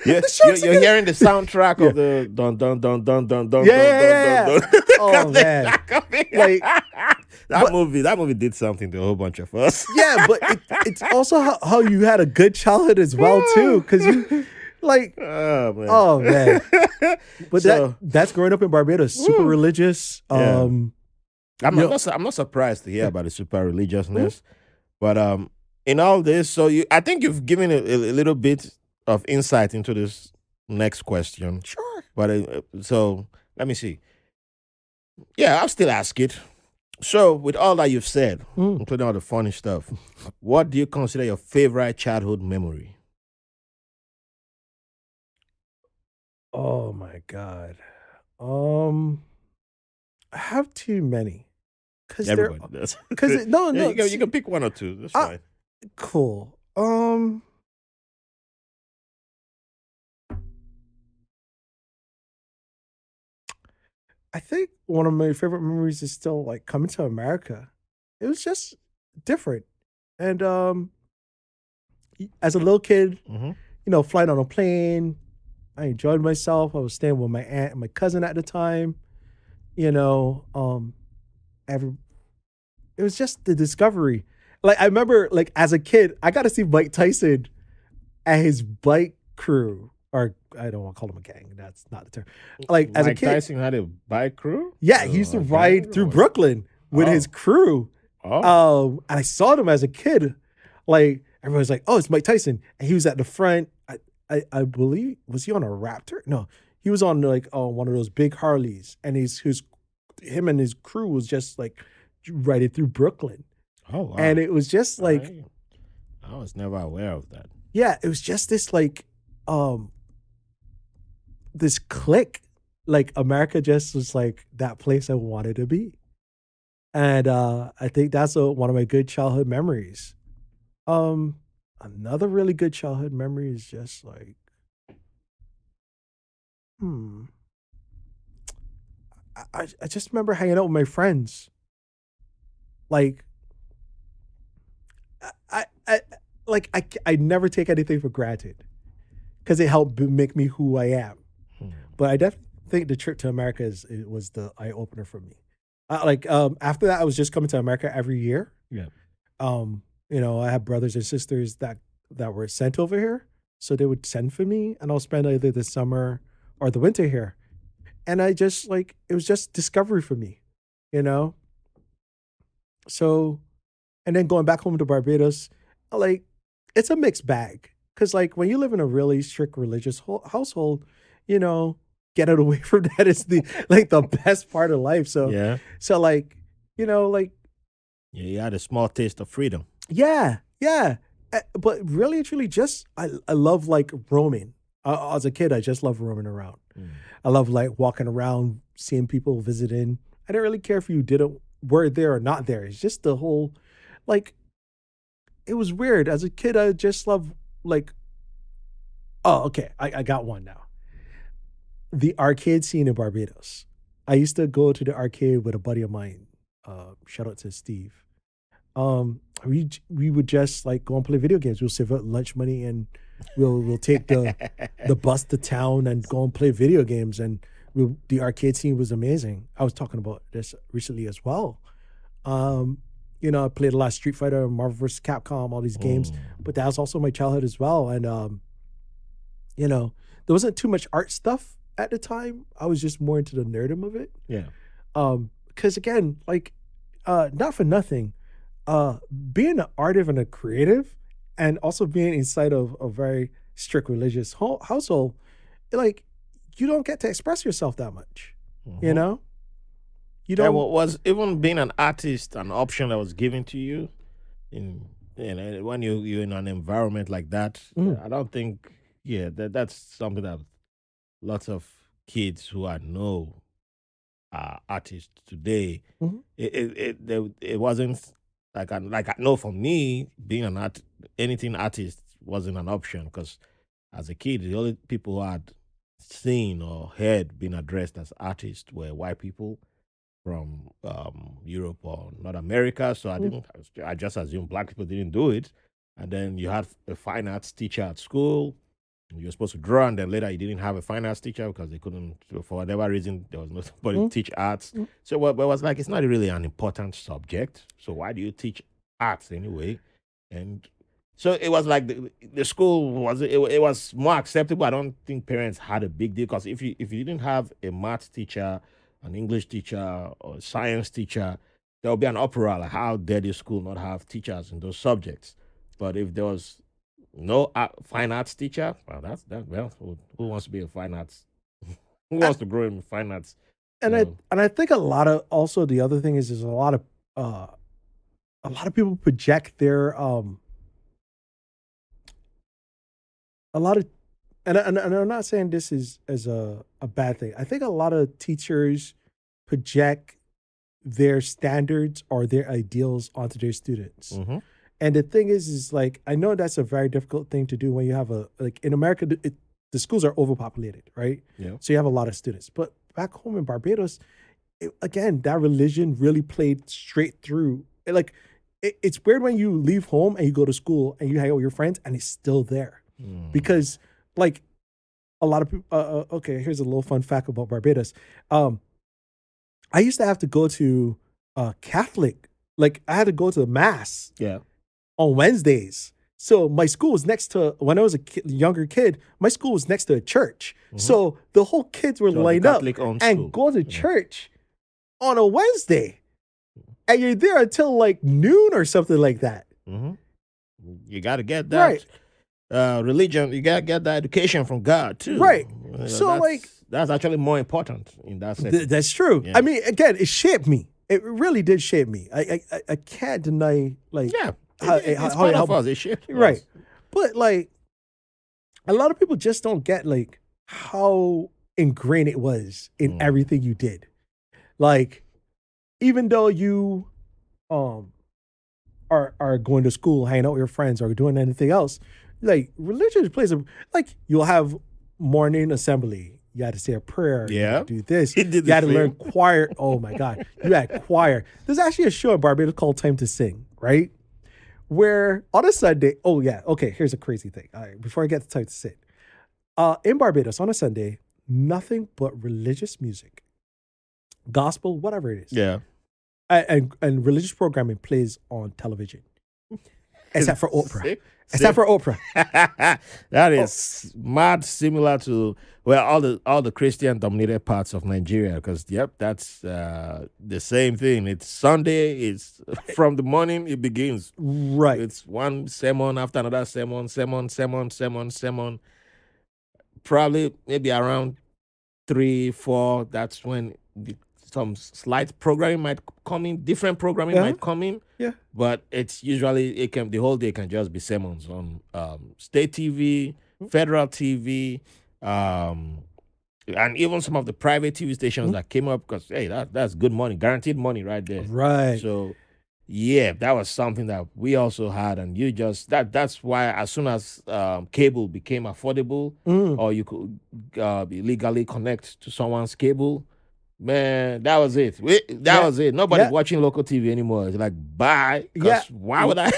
S1: Yeah,
S2: the sharks are
S1: you're
S2: gonna-"
S1: hearing the soundtrack of the dun dun dun dun dun dun
S2: Yeah.
S1: dun dun dun.
S2: Oh, man. Like,
S1: that movie did something to a whole bunch of us.
S2: yeah, but it's also how you had a good childhood as well, too. Because you, like,
S1: Oh man.
S2: oh, man. But
S1: So-
S2: that's growing up in Barbados, super religious.
S1: Yeah. I'm
S2: you know-
S1: not surprised to hear about the super religiousness, but in all this, so I think you've given a little bit of insight into this next question.
S2: Sure.
S1: But so let me see. Yeah, I'll still ask it. So, with all that you've said,
S2: Mm.
S1: including all the funny stuff, what do you consider your favorite childhood memory?
S2: Oh my god. Um, I have too many because they're
S1: Everybody does.
S2: because no
S1: Yeah,
S2: no
S1: you
S2: see,
S1: can pick one or two. That's
S2: uh,
S1: fine.
S2: cool. I think one of my favorite memories is still like coming to America. It was just different, and as a little kid,
S1: Hmm.
S2: flying on a plane, I enjoyed myself. I was staying with my aunt and my cousin at the time. You know, every it was just the discovery. Like I remember, like as a kid, I got to see Mike Tyson and his bike crew, or I don't want to call him a gang. That's not the term. Like as a
S1: Mike
S2: kid,
S1: Tyson had a bike crew?
S2: yeah, he used
S1: Oh,
S2: to
S1: a gang?
S2: ride through Brooklyn with his
S1: Oh,
S2: crew.
S1: oh,
S2: And I saw them as a kid. Like everyone's like, "Oh, it's Mike Tyson," and he was at the front. I believe was he on a Raptor? No, he was on like one of those big Harleys, and him and his crew was just like riding through Brooklyn,
S1: oh,
S2: and
S1: wow.
S2: it was just like,
S1: I, I was never aware of that.
S2: yeah, it was just this like um this click. Like America just was like that place I wanted to be. And I think that's one of my good childhood memories. Um, Another really good childhood memory is just like, hmm, I just remember hanging out with my friends. Like, I like I never take anything for granted because it helped make me who I am.
S1: Hmm.
S2: But I definitely think the trip to America it was the eye opener for me. After that, I was just coming to America every year.
S1: Yeah.
S2: I have brothers and sisters that were sent over here, so they would send for me, and I'll spend either the summer or the winter here. And I just like it was just discovery for me, you know. So, and then going back home to Barbados, like it's a mixed bag because like when you live in a really strict religious household, you know, get it away from that is the like the best part of life. So,
S1: Yeah.
S2: so like like
S1: Yeah, you had a small taste of freedom.
S2: yeah, yeah. But really and truly, just I love like roaming. As a kid, I just love roaming around.
S1: Mm.
S2: I love like walking around, seeing people visiting. I didn't really care if you didn't were there or not there. It's just the whole, like, it was weird. As a kid, I just love like, oh, okay, I got one now. The arcade scene in Barbados. I used to go to the arcade with a buddy of mine. Shout out to Steve. We would just like go and play video games. We'll save up lunch money and we'll take the bus to town and go and play video games. And the arcade scene was amazing. I was talking about this recently as well. Um, I played a lot of Street Fighter, Marvel vs. Capcom, all these games,
S1: Mm.
S2: but that was also my childhood as well. And there wasn't too much art stuff at the time. I was just more into the nerdum of it.
S1: Yeah.
S2: Because again, like, not for nothing, being an artist and a creative, and also being inside of a very strict religious household, like, you don't get to express yourself that much. You
S1: Hmm.
S2: know, you
S1: And
S2: don't.
S1: what was even being an artist an option that was given to you in when you're in an environment like that?
S2: Mm,
S1: I don't think that's something that lots of kids who I know are artists today.
S2: mhm,
S1: It wasn't like I know for me being an anything artist wasn't an option because as a kid the only people who had seen or heard being addressed as artists were white people from Europe or North America. So
S2: mm,
S1: I just assumed black people didn't do it. And then you had a fine arts teacher at school. You were supposed to draw, and then later you didn't have a fine arts teacher because they couldn't, for whatever reason, there was nobody to
S2: mm,
S1: teach arts.
S2: mm,
S1: So but it was like, it's not really an important subject. So why do you teach arts anyway? And so it was like the school it was more acceptable. I don't think parents had a big deal because if you didn't have a math teacher, an English teacher, or a science teacher, there would be an uproar like how dare this school not have teachers in those subjects. But if there was no fine arts teacher, well, that's that. Well, who wants to be a fine arts? Who wants to grow in fine arts?
S2: And
S1: So,
S2: I think a lot of, also the other thing is there's a lot of people project their a lot of, and I'm not saying this is as a bad thing. I think a lot of teachers project their standards or their ideals onto their students.
S1: mhm.
S2: And the thing is like, I know that's a very difficult thing to do when you have like in America, the schools are overpopulated, right?
S1: Yeah.
S2: So you have a lot of students. But back home in Barbados, again, that religion really played straight through. Like, it's weird when you leave home and you go to school and you hang out with your friends and it's still there.
S1: Mm.
S2: Because, like, a lot of people, okay, here's a little fun fact about Barbados. I used to have to go to Catholic, like, I had to go to mass
S1: Yeah.
S2: on Wednesdays. So my school was next to, when I was a younger kid, my school was next to a church. So the whole kids were
S1: So the
S2: lined up
S1: Catholic-owned
S2: and
S1: school.
S2: go to church on a Wednesday. And you're there until like noon or something like that.
S1: Mhm. You got to get that religion. You got to get that education from God too.
S2: Right. So, like,
S1: that's actually more important in that sense.
S2: That's true.
S1: Yeah.
S2: I mean, again, it shaped me. It really did shape me. I can't deny, like,
S1: Yeah,
S2: how-
S1: it's
S2: how-
S1: part
S2: how-
S1: of us. It shaped us.
S2: right. But like, a lot of people just don't get like how ingrained it was in everything you did. Like, even though you are going to school, hanging out with your friends, or doing anything else, like, religion plays a, like, you'll have morning assembly. You had to say a prayer. You had
S1: Yeah.
S2: to do this.
S1: He did
S2: You had
S1: the
S2: to learn
S1: same.
S2: choir. Oh my God. You had choir. There's actually a show in Barbados called Time to Sing, right? Where on a Sunday, oh yeah, okay, here's a crazy thing. All right, before I get to Time to Sing. In Barbados on a Sunday, nothing but religious music, gospel, whatever it is.
S1: Yeah.
S2: And religious programming plays on television. Except for Oprah.
S1: See?
S2: Except for Oprah.
S1: That is mad similar to, well, all the Christian dominated parts of Nigeria, because that's the same thing. It's Sunday, it's from the morning it begins.
S2: Right.
S1: It's one sermon after another sermon. Probably maybe around 3, 4, that's when some slight programming might come in, different programming
S2: Yeah.
S1: might come in.
S2: Yeah.
S1: But it's usually, the whole day can just be sermons on state TV, federal TV, and even some of the private TV stations that came up, because hey, that's good money, guaranteed money right there.
S2: Right.
S1: So yeah, that was something that we also had, and you just that's why as soon as cable became affordable, or you could legally connect to someone's cable, man, that was it. That was it. Nobody's
S2: Yeah.
S1: watching local TV anymore. It's like, bye. 'Cause
S2: Yeah.
S1: why would I?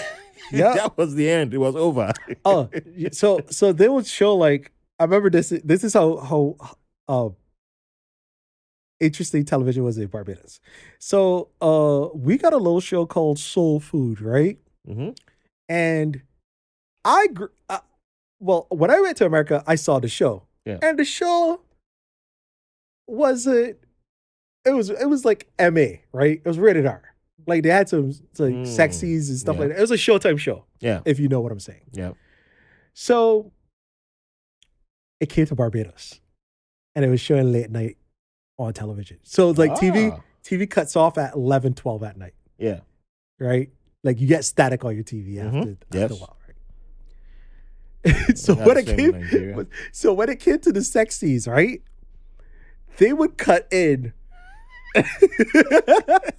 S2: Yeah.
S1: That was the end. It was over.
S2: Oh, so they would show, like, I remember this is how interesting television was in Barbados. So we got a little show called Soul Food, right?
S1: Mhm.
S2: And well, when I went to America, I saw the show.
S1: Yeah.
S2: And the show wasn't, it was like MA, right? It was rated R. Like, they had some like sexies and stuff
S1: yeah.
S2: like that. It was a Showtime show,
S1: Yeah.
S2: if you know what I'm saying.
S1: Yeah.
S2: So it came to Barbados, and it was showing late night on television. So like TV cuts off at 11, 12 at night,
S1: Yeah.
S2: right? Like, you get static on your TV after
S1: Yes.
S2: a while, right? So
S1: That's
S2: when
S1: the
S2: it
S1: same
S2: came,
S1: in Nigeria.
S2: so when it came to the sexies, right? They would cut in.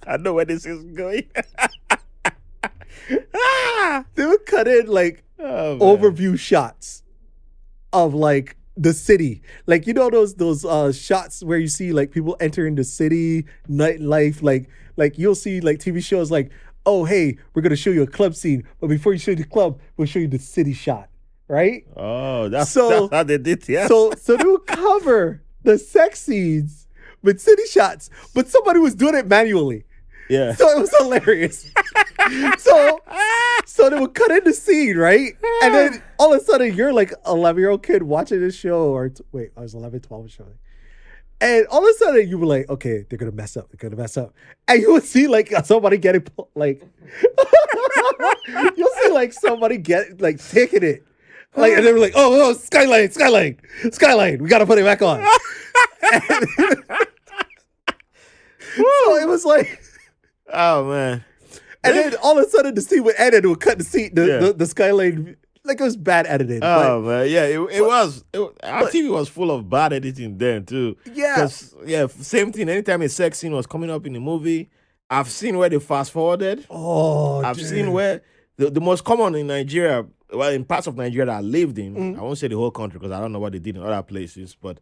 S1: I know where this is going.
S2: They would cut in like
S1: Oh, man.
S2: overview shots of like the city, like, you know, those shots where you see like people entering the city, nightlife, like you'll see like TV shows like, oh hey, we're gonna show you a club scene, but before you show you the club, we'll show you the city shot, right?
S1: Oh, that's
S2: So-
S1: how they did. Yeah.
S2: So they would cover the sex scenes with city shots, but somebody was doing it manually.
S1: yeah.
S2: So it was hilarious. so they would cut in the scene, right? And then all of a sudden you're like 11-year-old kid watching this show, or wait, I was 11, 12 showing. And all of a sudden you were like, okay, they're gonna mess up. And you would see like somebody getting like you'll see like somebody taking it. Like, and they were like, oh, skyline. We got to put it back on. So it was like,
S1: Oh man.
S2: and then all of a sudden the scene would end and it would cut the skyline. Like it was bad edited.
S1: Oh man, yeah, our TV was full of bad editing then too.
S2: Yeah.
S1: Because same thing. Anytime a sex scene was coming up in the movie, I've seen where they fast forwarded. I've seen where the most common in Nigeria, well, in parts of Nigeria that I lived in, I won't say the whole country because I don't know what they did in other places, but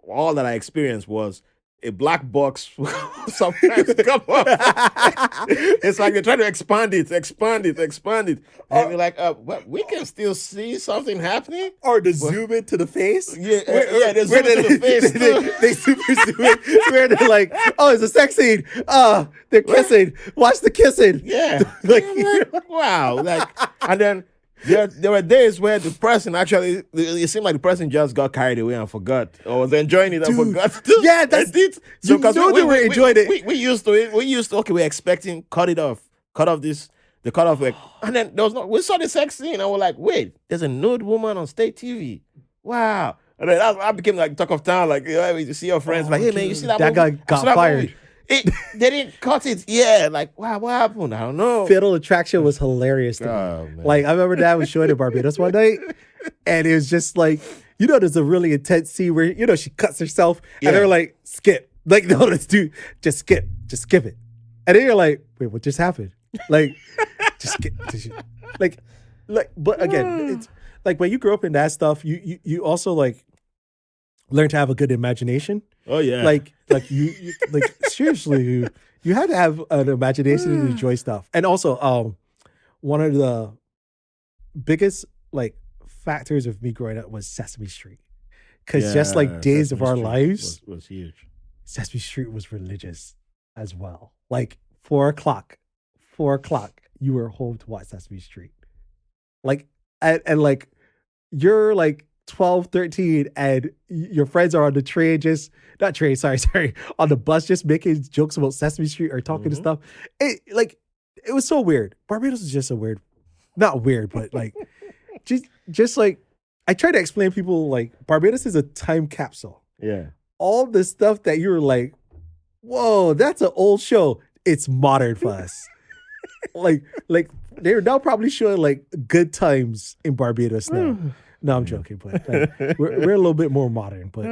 S1: all that I experienced was a black box sometimes come up. It's like they're trying to expand it. And you're like, we can still see something happening.
S2: Or to zoom into the face.
S1: Yeah, they zoom into the face.
S2: They super zoom in where they're like, oh, it's a sex scene. They're kissing. Watch the kissing.
S1: Yeah. like, wow. And then there were days where the person actually, it seemed like the person just got carried away and forgot, or was enjoying it and forgot to.
S2: Yeah, that's
S1: it.
S2: So because they were enjoying it.
S1: We used to it. Okay, we're expecting cut off this. The cut off, and then we saw the sex scene, and we're like, wait, there's a nude woman on state TV. Wow. And then I became like talk of town, like you see your friends, like, hey man, you see that
S2: movie? Guy got fired.
S1: They didn't cut it. Yeah, like, wow, what happened? I don't know.
S2: Fatal Attraction was hilarious to me. Man. Like, I remember Dad was showing in Barbados one night, and it was just like, there's a really intense scene where, she cuts herself, and they're like, skip. Like, no, let's just skip it. And then you're like, wait, what just happened? Like, just skip. But again, it's like when you grow up in that stuff, you also like learn to have a good imagination.
S1: Oh yeah.
S2: Like you seriously, you had to have an imagination to enjoy stuff. And also, one of the biggest like factors of me growing up was Sesame Street. Because just like Days of Our Lives
S1: was huge.
S2: Sesame Street was religious as well. Like 4 o'clock, you were home to watch Sesame Street. Like, and like, you're like 12, 13, and your friends are on the train, on the bus, just making jokes about Sesame Street or talking to stuff. It was so weird. Barbados is just so weird. Not weird, but like, just like, I try to explain to people, like, Barbados is a time capsule.
S1: Yeah.
S2: All the stuff that you were like, whoa, that's an old show. It's modern for us. like they're now probably showing like Good Times in Barbados now. No, I'm joking, but like, we're a little bit more modern. But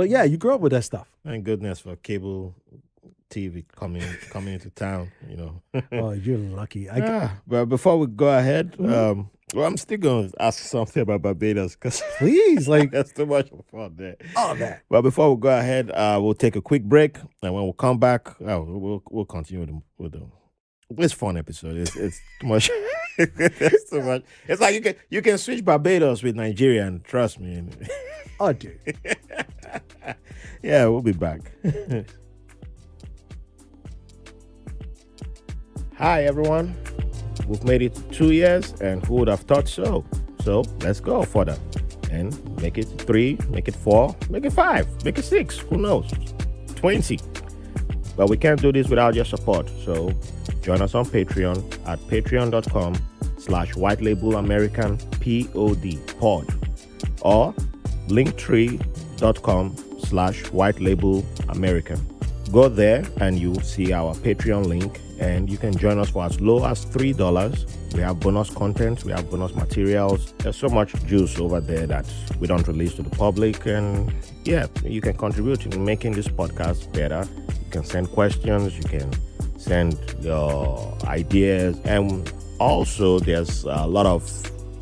S2: yeah, you grew up with that stuff.
S1: Thank goodness for cable TV coming into town.
S2: Oh, you're lucky.
S1: But before we go ahead, well, I'm still going to ask something about Barbados because
S2: please, like
S1: that's too much fun there.
S2: Oh man!
S1: But before we go ahead, we'll take a quick break, and when we come back, we'll continue with the. It's a fun episode. It's too much. It's too much. It's like you can switch Barbados with Nigeria, and trust me.
S2: Oh, dude.
S1: Yeah, we'll be back. Hi, everyone. We've made it 2 years, and who would have thought so? So let's go further and make it 3, make it 4, make it 5, make it 6. Who knows? 20. But we can't do this without your support. So join us on Patreon at patreon.com/whitelabelamericanpod or linktree.com/whitelabelamerican. Go there and you'll see our Patreon link, and you can join us for as low as $3. We have bonus content, we have bonus materials. There's so much juice over there that we don't release to the public, and yeah, you can contribute in making this podcast better. You can send questions, you can send your ideas, and also there's a lot of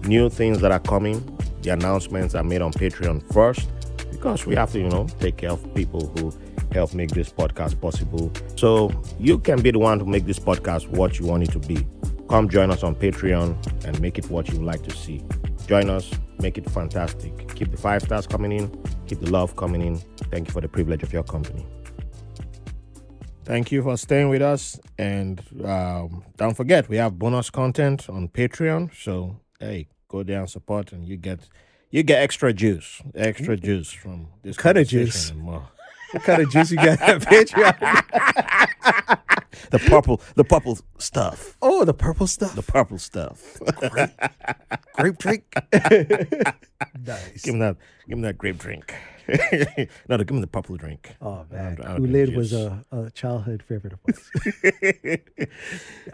S1: new things that are coming. The announcements are made on Patreon first because we have to, take care of people who help make this podcast possible. So you can be the one to make this podcast what you want it to be. Come join us on Patreon and make it what you would like to see. Join us, make it fantastic. Keep the 5 stars coming in, keep the love coming in. Thank you for the privilege of your company. Thank you for staying with us, and don't forget, we have bonus content on Patreon. So hey, go there and support, and you get extra juice from this
S2: kind of juice.
S1: And more.
S2: What kind of juice you got at Patreon?
S1: the purple stuff.
S2: Oh, the purple stuff.
S1: The purple stuff.
S2: Grape drink. Nice.
S1: Give him that grape drink. No, give him the purple drink.
S2: Oh man,
S1: I don't
S2: Kool-Aid
S1: drink
S2: was
S1: juice.
S2: a childhood favorite of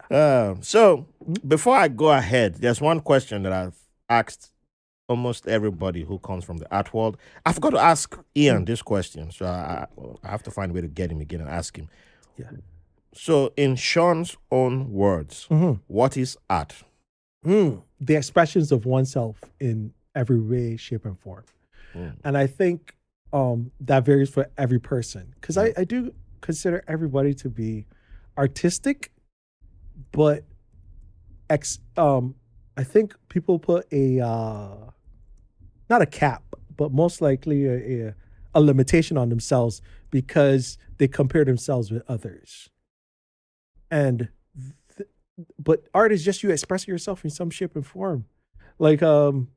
S2: mine.
S1: So before I go ahead, there's one question that I've asked almost everybody who comes from the art world. I forgot to ask Ian this question, so I have to find a way to get him again and ask him.
S2: Yeah.
S1: So, in Shawn's own words, what is art?
S2: The expressions of oneself in every way, shape, and form. And I think that varies for every person, because I do consider everybody to be artistic, but I think people put not a cap, but most likely a limitation on themselves because they compare themselves with others. And but art is just you expressing yourself in some shape and form. Like so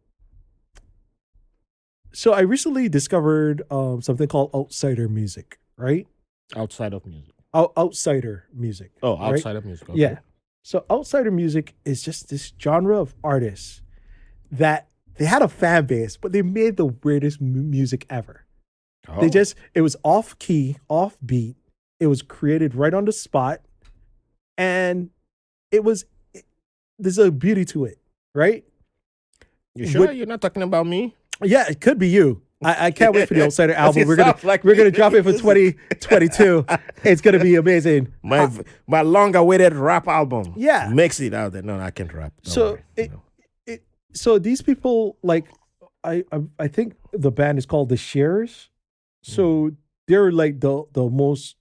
S2: I recently discovered something called outsider music, right?
S1: Outside of music.
S2: Outsider music.
S1: Oh,
S2: right?
S1: outside of music. Okay.
S2: Yeah. So outsider music is just this genre of artists that they had a fan base, but they made the weirdest music ever.
S1: Oh.
S2: It was off key, off beat. It was created right on the spot. And there's a beauty to it, right?
S1: You sure you're not talking about me?
S2: Yeah, it could be you. I can't wait for the Outsider album.
S1: It
S2: We're gonna
S1: sounds like
S2: we're gonna
S1: me.
S2: drop it for 2022. It's gonna be amazing.
S1: My long-awaited rap album.
S2: Yeah.
S1: Makes it out there. No, I can't rap. Don't
S2: So
S1: worry.
S2: so these people, like I think the band is called The Shearers. So they're like the most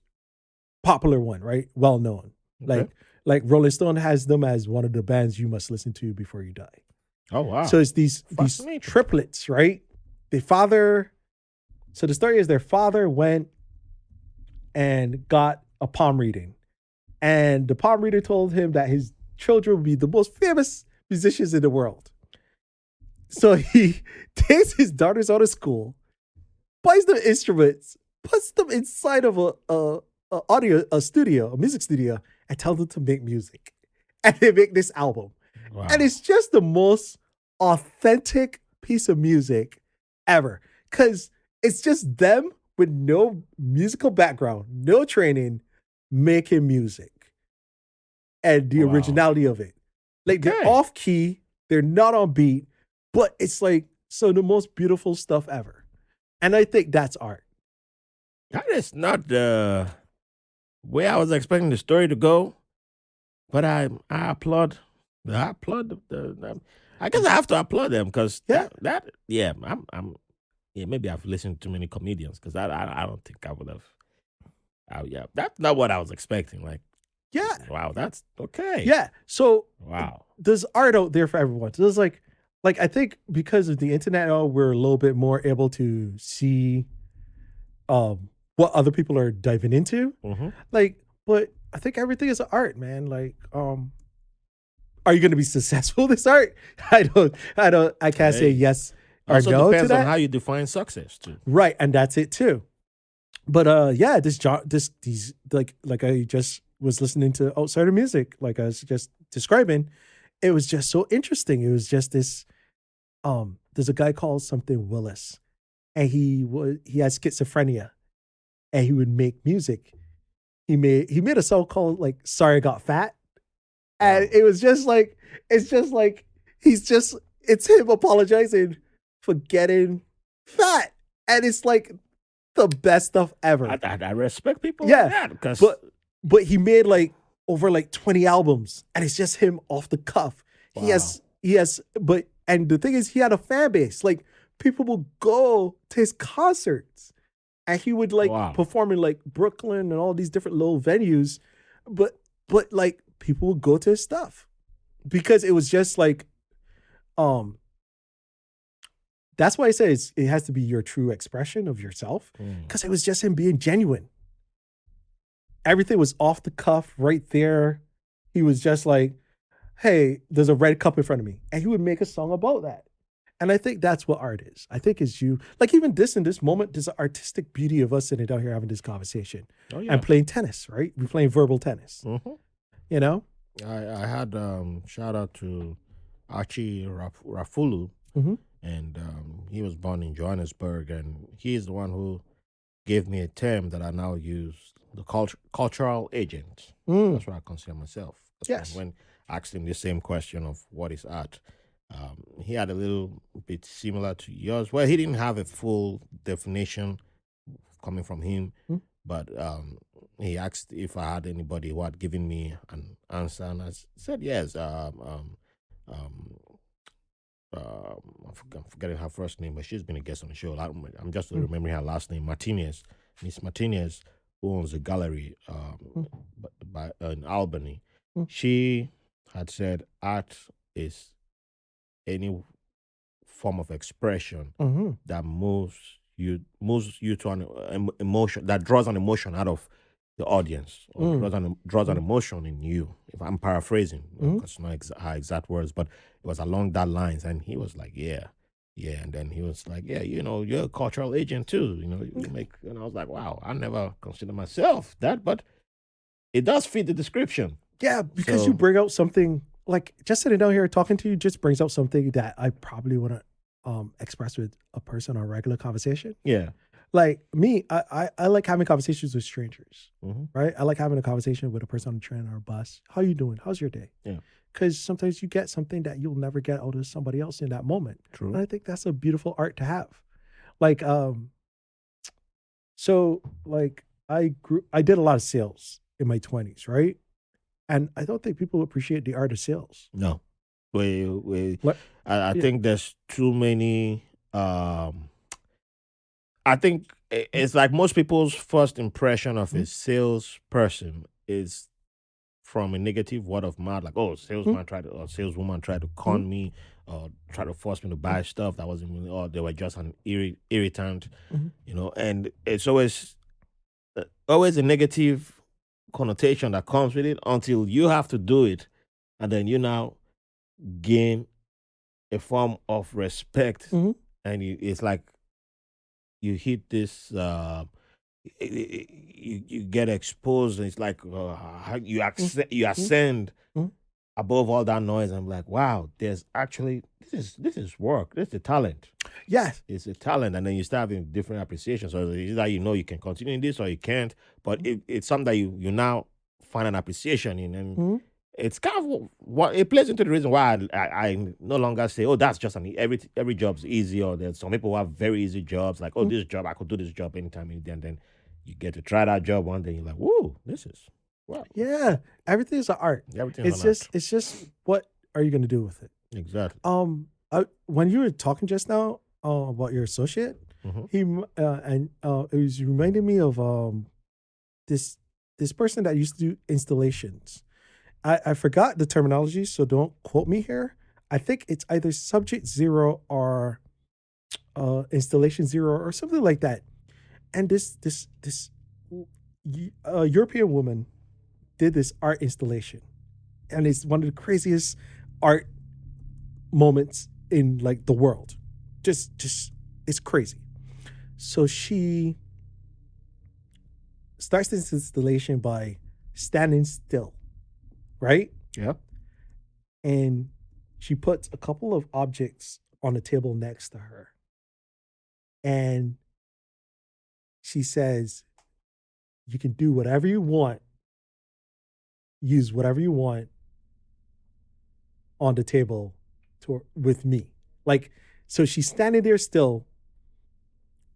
S2: popular one, right? Well known.
S1: Okay.
S2: Like Rolling Stone has them as one of the bands you must listen to before you die.
S1: Oh wow.
S2: So it's these
S1: Fascinating.
S2: triplets, right? So the story is their father went and got a palm reading. And the palm reader told him that his children would be the most famous musicians in the world. So he takes his daughters out of school, buys them instruments, puts them inside of a music studio, and tells them to make music. And they make this album.
S1: Wow.
S2: And it's just the most authentic piece of music ever. Because it's just them with no musical background, no training, making music. And the originality of it. Like they're off key, they're not on beat, but it's like the most beautiful stuff ever. And I think that's art.
S1: That is not the way I was expecting the story to go, but I applaud. I applaud I guess I have to applaud them because maybe I've listened to too many comedians because I don't think I would have. That's not what I was expecting. Like, wow, that's okay.
S2: Yeah. So
S1: wow,
S2: there's art out there for everyone. So there's like I think because of the internet now, we're a little bit more able to see what other people are diving into. Like, but I think everything is art, man. Like, are you going to be successful with this art? I can't say yes or
S1: also
S2: no
S1: depends
S2: to that.
S1: on how you define success too.
S2: Right, and that's it too. But these like I just was listening to outsider music, like I was just describing. It was just so interesting. It was just this. There's a guy called something Willis, and he has schizophrenia, and he would make music. He made a song called like "Sorry I Got Fat," and it was just like it's him apologizing for getting fat, and it's like the best stuff ever.
S1: I respect people like that because
S2: but he made like over like 20 albums, and it's just him off the cuff.
S1: Wow.
S2: He has and the thing is, he had a fan base. Like people would go to his concerts, and he would like perform in like Brooklyn and all these different little venues, but like people would go to his stuff because it was just like, that's why I say it has to be your true expression of yourself, because it was just him being genuine. Everything was off the cuff right there. He was just like, hey, there's a red cup in front of me. And he would make a song about that. And I think that's what art is. I think it's you, like even this in this moment, there's an artistic beauty of us sitting down here having this conversation
S1: Oh yeah.
S2: and playing tennis, right? We're playing verbal tennis,
S1: Hmm.
S2: you know?
S1: I had shout out to Archie Rafulu,
S2: Mm-hmm.
S1: and he was born in Johannesburg, and he's the one who gave me a term that I now use, the cultural agent.
S2: Mm.
S1: That's what I consider myself. 'Cause
S2: Yes.
S1: when I asked him the same question of what is art, he had a little bit similar to yours. Well, he didn't have a full definition coming from him,
S2: Mm.
S1: but he asked if I had anybody who had given me an answer, and said yes. Um, I'm forgetting her first name, but she's been a guest on the show. I'm just
S2: Mm.
S1: remembering her last name, Martinez. Miss Martinez, who owns a gallery
S2: Mm.
S1: in Albany.
S2: Mm.
S1: She had said art is any form of expression
S2: Mm-hmm.
S1: that moves you to an emotion, that draws an emotion out of the audience, or
S2: Mm.
S1: draws an
S2: Mm.
S1: emotion in you. If I'm paraphrasing,
S2: Mm.
S1: because it's not her exact words, but it was along that lines. And he was like, "Yeah, yeah." And then he was like, "Yeah, you're a cultural agent too. You make." And I was like, "Wow, I never considered myself that, but it does fit the description."
S2: Yeah, because you
S1: So
S2: bring out something like just sitting down here talking to you just brings out something that I probably wouldn't express with a person on a regular conversation.
S1: yeah.
S2: Like me, I like having conversations with strangers,
S1: Hmm.
S2: right? I like having a conversation with a person on the train or a bus. How you doing? How's your day?
S1: Yeah.
S2: Because sometimes you get something that you'll never get out of somebody else in that moment.
S1: True.
S2: And I think that's a beautiful art to have. Like, so like I did a lot of sales in my 20s, right? And I don't think people appreciate the art of sales.
S1: No. We
S2: Like,
S1: I
S2: yeah.
S1: think there's too many I think it's like most people's first impression of a
S2: Mhm,
S1: salesperson is from a negative word of mouth, like, oh,
S2: mhm,
S1: salesman tried to, or saleswoman tried to
S2: mhm,
S1: con me, or try to force me to
S2: mhm,
S1: buy stuff that wasn't really, or they were just an irritant,
S2: mhm.
S1: and it's always a negative connotation that comes with it until you have to do it, and then you now gain a form of respect,
S2: Mhm.
S1: and it's like you hit this you get exposed, and it's like
S2: Mm,
S1: you
S2: mm,
S1: ascend
S2: mm,
S1: above all that noise. I'm like, wow, there's actually this is work, this is a talent.
S2: Yes.
S1: It's a talent, and then you start having different appreciations. So it's either you can continue in this or you can't, but it's something that you now find an appreciation in, and
S2: Mhm,
S1: it's kind of what it plays into the reason why I no longer say, oh, that's just an every job's easy, or there's some people who have very easy jobs, like, oh,
S2: mm.
S1: this job, I could do this job anytime, any day, and then you get to try that job one day, you're like, whoa, this is wow,
S2: Yeah. Everything is an art.
S1: everything's an art.
S2: It's just what are you gonna do with it?
S1: Exactly.
S2: When you were talking just now about your associate,
S1: Hmm.
S2: it was reminding me of this this person that used to do installations. I forgot the terminology, so don't quote me here. I think it's either subject zero or installation zero or something like that. And this European woman did this art installation, and it's one of the craziest art moments in like the world. Just it's crazy. So she starts this installation by standing still, right?
S1: Yeah.
S2: And she puts a couple of objects on the table next to her. And she says, you can do whatever you want, use whatever you want on the table with me. Like, so she's standing there still.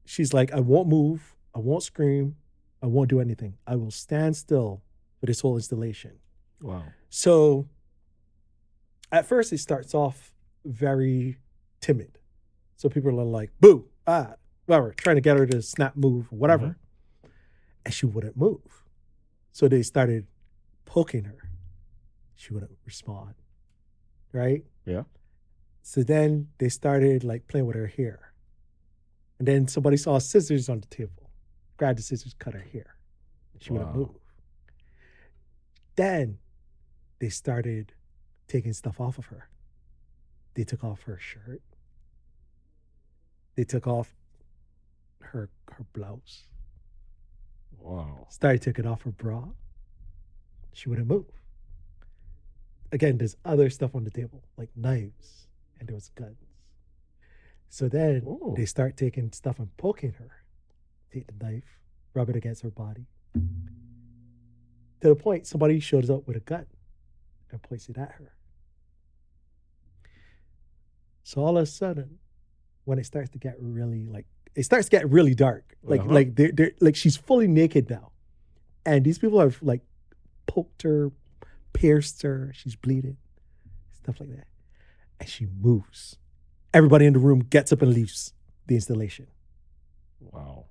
S2: She's like, I won't move, I won't scream, I won't do anything. I will stand still for this whole installation.
S1: Wow.
S2: So at first, it starts off very timid. So people are like, boo, whatever, trying to get her to snap, move,
S1: Hmm.
S2: whatever. And she wouldn't move. So they started poking her. She wouldn't respond, right?
S1: Yeah.
S2: So then they started like playing with her hair. And then somebody saw scissors on the table, grabbed the scissors, cut her hair. She wouldn't
S1: Wow.
S2: move. Then they started taking stuff off of her. They took off her shirt. They took off her blouse.
S1: Wow.
S2: Started taking off her bra. She wouldn't move. Again, there's other stuff on the table, like knives, and there was guns. So then
S1: Ooh.
S2: they start taking stuff and poking her. Take the knife, rub it against her body. To the point somebody shows up with a gun and points it at her. So all of a sudden, when it starts to get really it starts to get really dark. Like they're like she's fully naked now. And these people have like poked her, pierced her, she's bleeding, stuff like that. And she moves. Everybody in the room gets up and leaves the installation.
S1: Wow.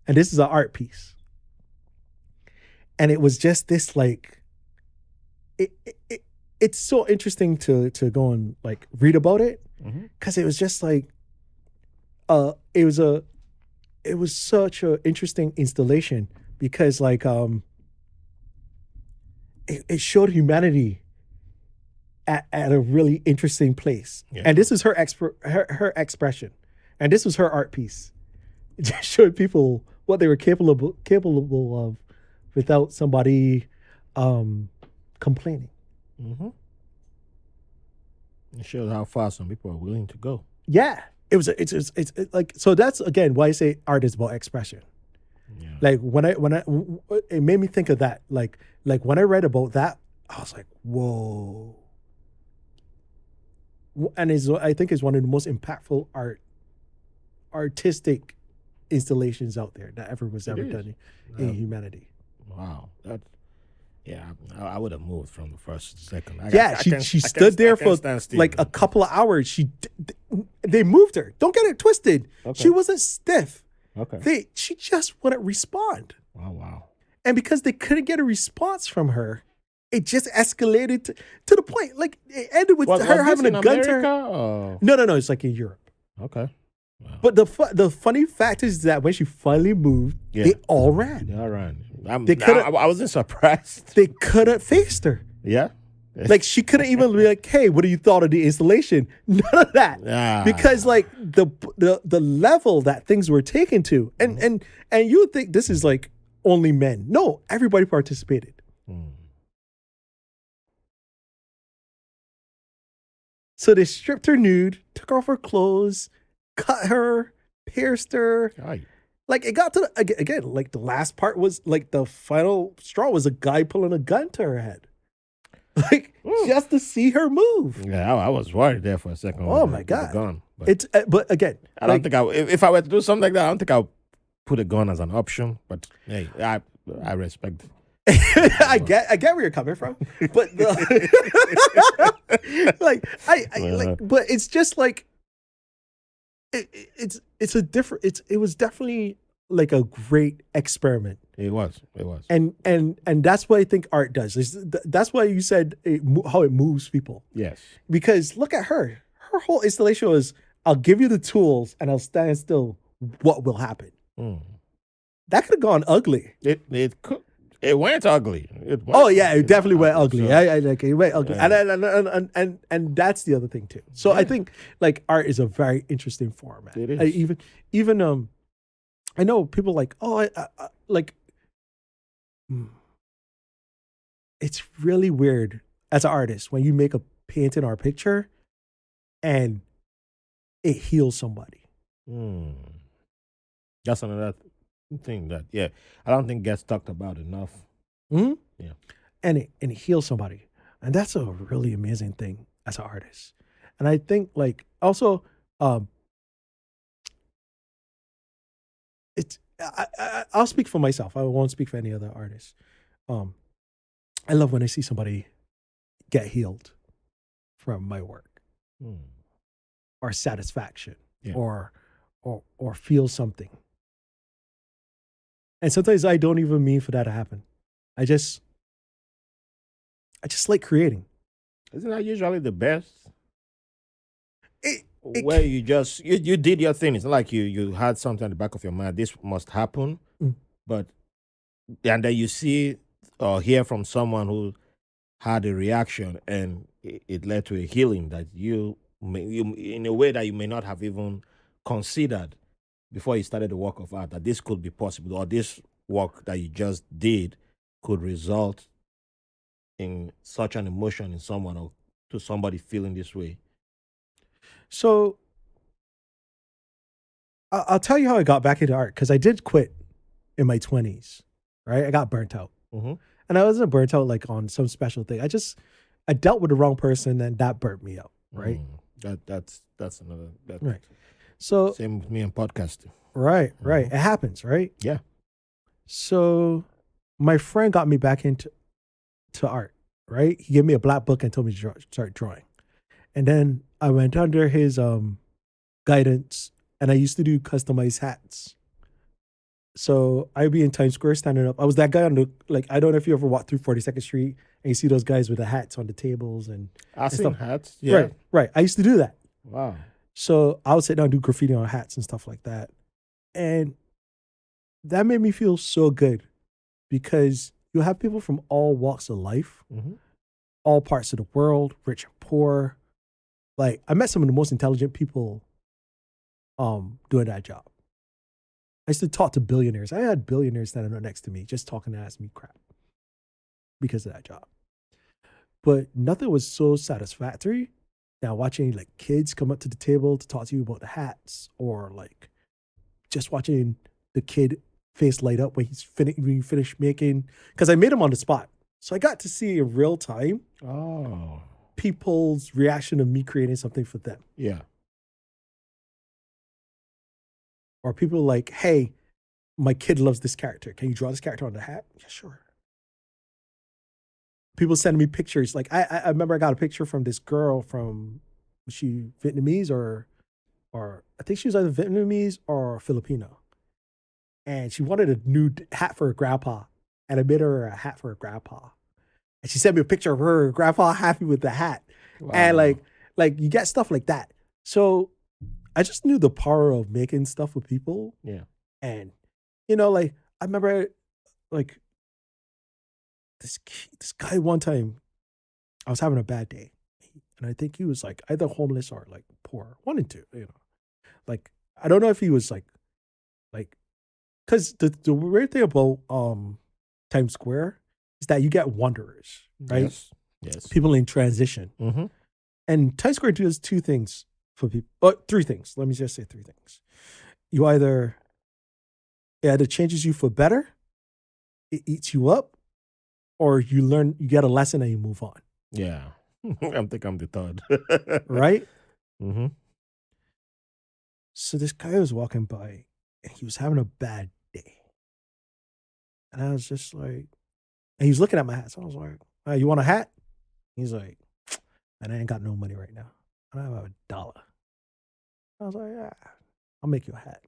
S2: And this is an art piece. And it was just this like it's so interesting to go and like read about it, because it was just like it was such an interesting installation, because like it showed humanity at a really interesting place. Yeah. And this is her expression, and this was her art piece. It just showed people what they were capable of without somebody complaining.
S1: Mm-hmm. It shows how far some people are willing to go.
S2: Yeah, it's like, so that's again why I say art is about expression. Yeah. Like when I it made me think of that. Like when I read about that, I was like, whoa. And I think it's one of the most impactful artistic installations out there that ever done in humanity.
S1: Wow, that's. Yeah, I would have moved from the first second.
S2: She stood there for like a couple of hours. They moved her. Don't get it twisted. Okay. She wasn't stiff.
S1: Okay.
S2: She just wouldn't respond.
S1: Oh, wow.
S2: And because they couldn't get a response from her, it just escalated to the point. Like it ended with her having a gun to her.
S1: Or?
S2: No. It's like in Europe.
S1: Okay. Wow.
S2: But the funny fact is that when she finally moved, they all ran.
S1: They all ran. I wasn't surprised.
S2: They couldn't face her.
S1: Yeah.
S2: Like she couldn't even be like, "Hey, what do you thought of the installation?" None of that. Because like the level that things were taken to, and you would think this is like only men. No, everybody participated. So they stripped her nude, took off her clothes, cut her, pierced her.
S1: Aye.
S2: Like it got to again, like the last part was like the final straw was a guy pulling a gun to her head. Like just to see her move.
S1: Yeah, I was worried there for a second.
S2: Oh my God.
S1: Gun,
S2: but again,
S1: I don't think if I were to do something like that, I don't think I'll put a gun as an option. But hey, I respect it.
S2: I get where you're coming from, but but it's just like it's a different. It was definitely like a great experiment.
S1: It was,
S2: and that's what I think art does. That's why you said how it moves people.
S1: Yes,
S2: because look at her. Her whole installation was, "I'll give you the tools, and I'll stand still. What will happen?" That could have gone ugly.
S1: It could. It went ugly.
S2: It definitely went ugly. So, it went ugly, and that's the other thing too. So I think like art is a very interesting format.
S1: It is.
S2: Even I know people like it's really weird as an artist when you make a painting or a picture, and it heals somebody.
S1: That's another thing that I don't think gets talked about enough.
S2: Yeah, and it heals somebody, and that's a really amazing thing as an artist. And I think like also I'll speak for myself. I won't speak for any other artist. I love when I see somebody get healed from my work, or satisfaction, or feel something. And sometimes I don't even mean for that to happen. I just like creating.
S1: Isn't that usually the best? Where you just you did your thing. It's not like you had something in the back of your mind. This must happen, but and then you see or hear from someone who had a reaction, and it led to a healing that you in a way that you may not have even considered before you started the work of art that this could be possible, or this work that you just did could result in such an emotion in someone, or to somebody feeling this way?
S2: So I'll tell you how I got back into art, because I did quit in my 20s, right? I got burnt out.
S1: Mm-hmm.
S2: And I wasn't burnt out like on some special thing. I dealt with the wrong person, and that burnt me out, right?
S1: That's another
S2: Right. So
S1: same with me and podcasting.
S2: right. It happens, right?
S1: Yeah.
S2: So my friend got me back into art, right? He gave me a black book and told me to start drawing. And then I went under his guidance, and I used to do customized hats. So I'd be in Times Square standing up. I was that guy on the, like, I don't know if you ever walk through 42nd Street and you see those guys with the hats on the tables and
S1: I've seen
S2: stuff.
S1: hats. Yeah.
S2: Right. I used to do that.
S1: Wow.
S2: So I would sit down and do graffiti on hats and stuff like that. And that made me feel so good, because you have people from all walks of life,
S1: Mm-hmm.
S2: all parts of the world, rich and poor. Like, I met some of the most intelligent people doing that job. I used to talk to billionaires. I had billionaires standing up next to me just talking to ask me crap because of that job. But nothing was so satisfactory than watching like kids come up to the table to talk to you about the hats, or like just watching the kid face light up when when you finish making, because I made him on the spot. So I got to see in real time
S1: Oh.
S2: people's reaction to me creating something for them.
S1: Yeah.
S2: Or people like, hey, my kid loves this character. Can you draw this character on the hat? Yeah, sure. People send me pictures. Like I remember I got a picture from this girl from, was she Vietnamese or I think she was either Vietnamese or Filipino. And she wanted a new hat for her grandpa. And I made her a hat for her grandpa. And she sent me a picture of her grandpa happy with the hat.
S1: Wow.
S2: And like you get stuff like that. So I just knew the power of making stuff with people.
S1: Yeah.
S2: And, you know, like I remember like this guy one time, I was having a bad day. And I think he was like either homeless or like poor. One and two, you know. Like, I don't know if he was like, because the weird thing about Times Square is that you get wanderers, right?
S1: Yes.
S2: People in transition.
S1: Mm-hmm.
S2: And Times Square does two things for people. Oh, three things. Let me just say three things. It either changes you for better, it eats you up, or you get a lesson and you move on.
S1: Yeah. I think I'm the third.
S2: Right?
S1: Mm-hmm.
S2: So this guy was walking by and he was having a bad day. And I was just like, and he was looking at my hat. So I was like, you want a hat? He's like, man, I ain't got no money right now. I don't have $1. I was like, yeah, I'll make you a hat.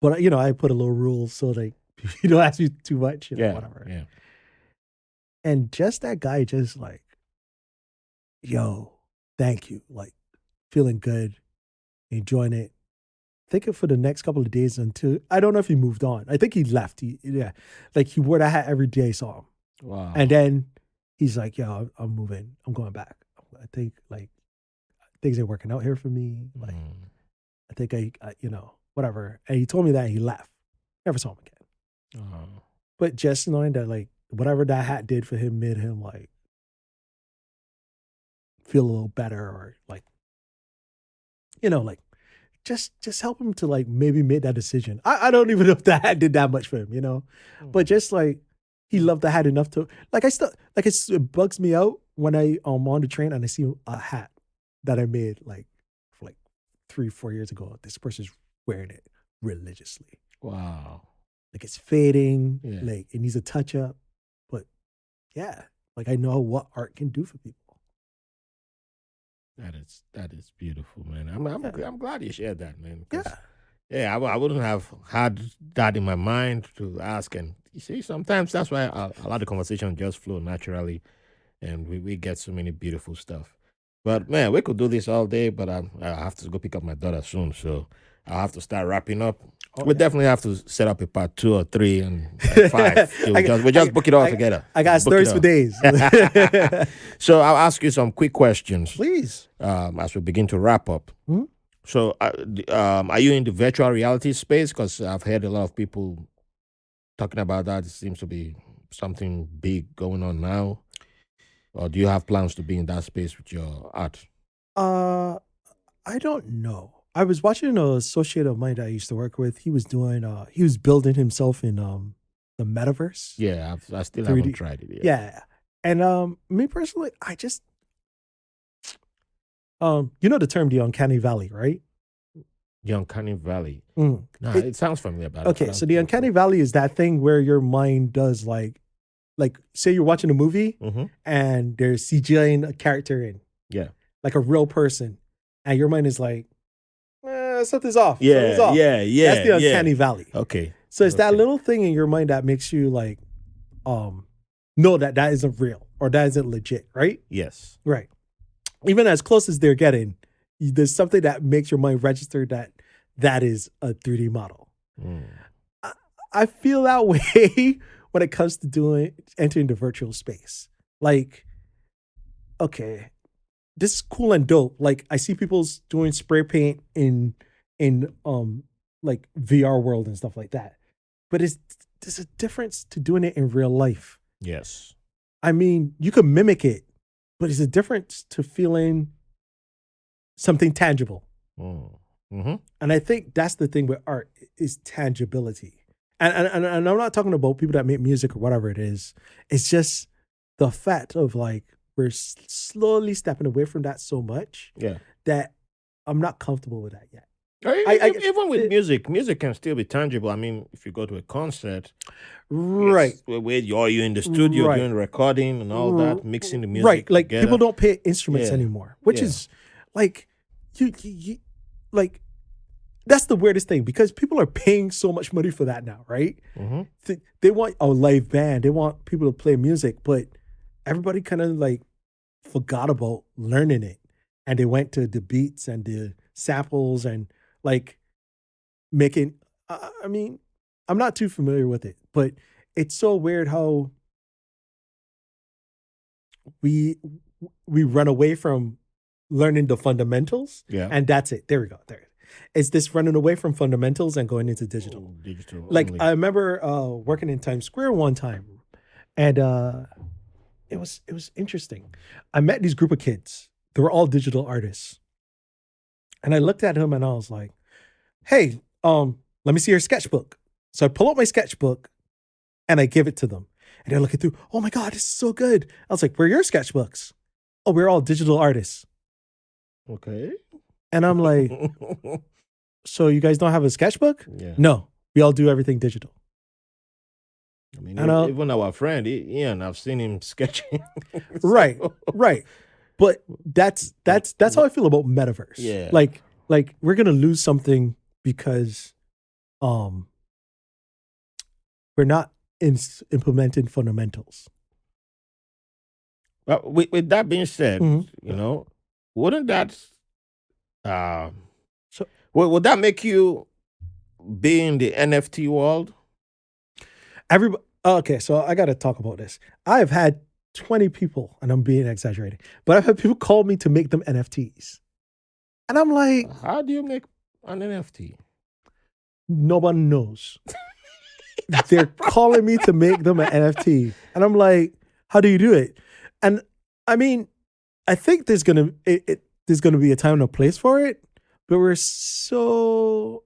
S2: But, you know, I put a little rule so like, you don't ask me too much, you know, whatever.
S1: Yeah.
S2: And just that guy just like, yo, thank you. Like, feeling good, enjoying it. Thinking for the next couple of days until, I don't know if he moved on. I think he left. He wore that hat every day I saw him.
S1: Wow.
S2: And then he's like, yo, I'm moving. I'm going back. I think like things ain't working out here for me. Like, I think I you know, whatever. And he told me that and he left. Never saw him again. But just knowing that like whatever that hat did for him made him like feel a little better, or like, you know, like just help him to like maybe make that decision. I don't even know if that hat did that much for him, you know, but just like he loved the hat enough to like, I still like it bugs me out when I'm on the train and I see a hat that I made like 3-4 years ago. This person's wearing it religiously.
S1: Wow.
S2: Like it's fading,
S1: Yeah.
S2: like it needs a touch up, but yeah, like I know what art can do for people.
S1: That is beautiful, man. I'm glad you shared that, man. 'Cause,
S2: Yeah.
S1: I wouldn't have had that in my mind to ask. And you see, sometimes that's why a lot of conversation just flow naturally, and we get so many beautiful stuff. But man, we could do this all day, but I have to go pick up my daughter soon, so I'll have to start wrapping up. We definitely have to set up a part 2 or 3 and 5. We just book it all together.
S2: I got stories for days.
S1: So I'll ask you some quick questions.
S2: Please.
S1: As we begin to wrap up.
S2: Mhm.
S1: So, are you in the virtual reality space? Because I've heard a lot of people talking about that. It seems to be something big going on now. Or do you have plans to be in that space with your art?
S2: Uh, I don't know. I was watching an associate of mine that I used to work with. He was doing he was building himself in the metaverse,
S1: Yeah, I still haven't
S2: 3D.
S1: tried it yet.
S2: Yeah. And me personally, I just you know the term the uncanny valley, right?
S1: The Uncanny Valley.
S2: Mm.
S1: Nah,
S2: It,
S1: it sounds familiar, but I
S2: okay,
S1: don't
S2: so the
S1: think
S2: uncanny
S1: so.
S2: valley is that thing where your mind does like say you're watching a movie
S1: Mm-hmm.
S2: and there's CGIing a character in,
S1: Yeah.
S2: like a real person, and your mind is like, something's off, something's
S1: Yeah,
S2: off.
S1: yeah,
S2: That's
S1: yeah,
S2: the
S1: yeah.
S2: uncanny valley.
S1: Okay.
S2: So it's that
S1: Okay.
S2: little thing in your mind that makes you like, know that that isn't real or that isn't legit, right?
S1: Yes.
S2: Right. Even as close as they're getting, there's something that makes your mind register that that is a 3D model.
S1: Mm.
S2: I, I feel that way when it comes to doing entering the virtual space. Like, okay, this is cool and dope. Like I see people doing spray paint in like VR world and stuff like that. But there's a difference to doing it in real life.
S1: Yes.
S2: I mean, you can mimic it, but it's a difference to feeling something tangible.
S1: Mm. Mm-hmm.
S2: And I think that's the thing with art is tangibility. And I'm not talking about people that make music or whatever it is. It's just the fact of like we're slowly stepping away from that so much
S1: Yeah.
S2: that I'm not comfortable with that yet.
S1: Even with music, music can still be tangible. I mean, if you go to a concert,
S2: Right.
S1: it's where you're in the studio
S2: Right.
S1: doing recording and all that, mixing the music
S2: Right. Like
S1: together.
S2: people don't pay instruments
S1: Yeah.
S2: anymore, which
S1: Yeah.
S2: is like you like that's the weirdest thing because people are paying so much money for that now, right?
S1: Mm-hmm.
S2: They want a live band, they want people to play music, but everybody kind of like forgot about learning it, and they went to the beats and the samples and like making. I mean, I'm not too familiar with it, but it's so weird how we we run away from learning the fundamentals,
S1: Yeah.
S2: and that's it. There we go. There. It's this running away from fundamentals and going into digital.
S1: Oh, digital
S2: Like
S1: only.
S2: I remember working in Times Square one time, and it was interesting. I met these group of kids. They were all digital artists, and I looked at them and I was like, "Hey, let me see your sketchbook." So I pull out my sketchbook and I give it to them, and they're looking through. Oh my god, this is so good! I was like, "Where are your sketchbooks?" Oh, we're all digital artists,
S1: Okay.
S2: and I'm like, "So you guys don't have a sketchbook?"
S1: Yeah.
S2: No, we all do everything digital.
S1: I mean,
S2: And
S1: even our friend Ian, I've seen him sketching.
S2: right,
S1: So,
S2: right. But that's how I feel about metaverse.
S1: Yeah.
S2: Like we're gonna lose something because we're not implementing fundamentals.
S1: Well, with that being said,
S2: Mhm.
S1: wouldn't that uh,
S2: So
S1: would that make you be in the NFT world?
S2: everybody, okay, so I got to talk about this. I have had 20 people, and I'm being exaggerating, but I've had people call me to make them NFTs, and I'm like,
S1: How do you make an NFT?
S2: nobody knows. They're calling me to make them an NFT, and I'm like, how do you do it? And I mean, I think there's gonna be a time and a place for it, but we're so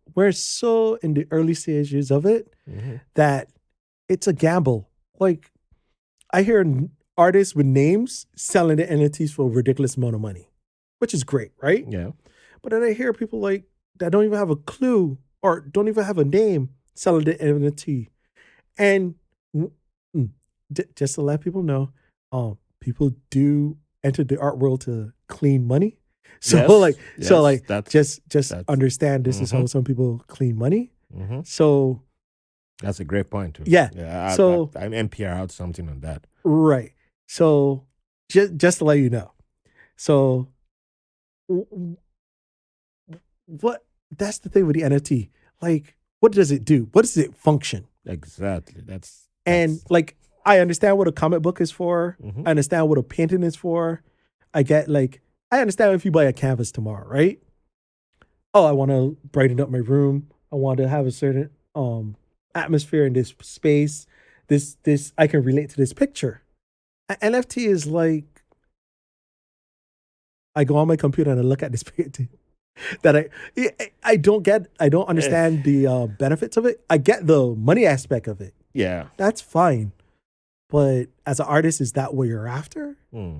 S2: in the early stages of it
S1: Mhm.
S2: that it's a gamble. Like I hear artists with names selling the NFTs for a ridiculous amount of money, which is great, right?
S1: Yeah.
S2: But then I hear people like that don't even have a clue or don't even have a name selling the NFT. And just to let people know, people do enter the art world to clean money. So
S1: Yes, that's
S2: just understand this is how some people clean money.
S1: mhm.
S2: So
S1: That's a great point too.
S2: Yeah.
S1: Yeah.
S2: So-
S1: I'm NPR out something on that.
S2: right. So just to let you know. So what that's the thing with the NFT. Like, what does it do? What does it function?
S1: Exactly. That's
S2: And like I understand what a comic book is for.
S1: Mhm.
S2: I understand what a painting is for. I understand if you buy a canvas tomorrow, right? oh, I want to brighten up my room. I want to have a certain atmosphere in this space. This I can relate to this picture. NFT is like I go on my computer and I look at this painting that I don't
S1: Eh,
S2: understand the benefits of it. I get the money aspect of it.
S1: yeah.
S2: That's fine. But as an artist, is that what you're after?
S1: Hmm.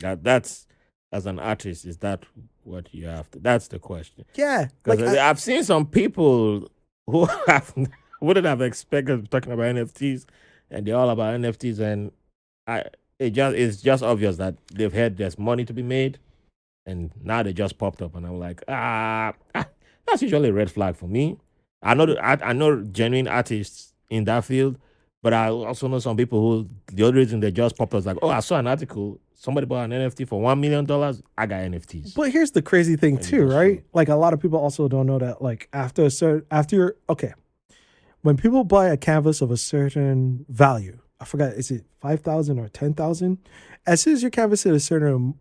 S1: That's as an artist, is that what you have to? That's the question.
S2: Yeah.
S1: Because I've seen some people who have, wouldn't have expected talking about NFTs, and they're all about NFTs, and I it's just obvious that they've heard there's money to be made, and now they just popped up, and I'm like, that's usually a red flag for me. I know genuine artists in that field, but I also know some people who the only reason they just popped up is like, oh, I saw an article, somebody bought an NFT for $1 million. I got NFTs,
S2: but here's the crazy thing
S1: and you
S2: too,
S1: just
S2: right? Like a lot of people also don't know that like after you're okay, when people buy a canvas of a certain value, I forgot, is it 5,000 or 10,000? As soon as your canvas hit a certain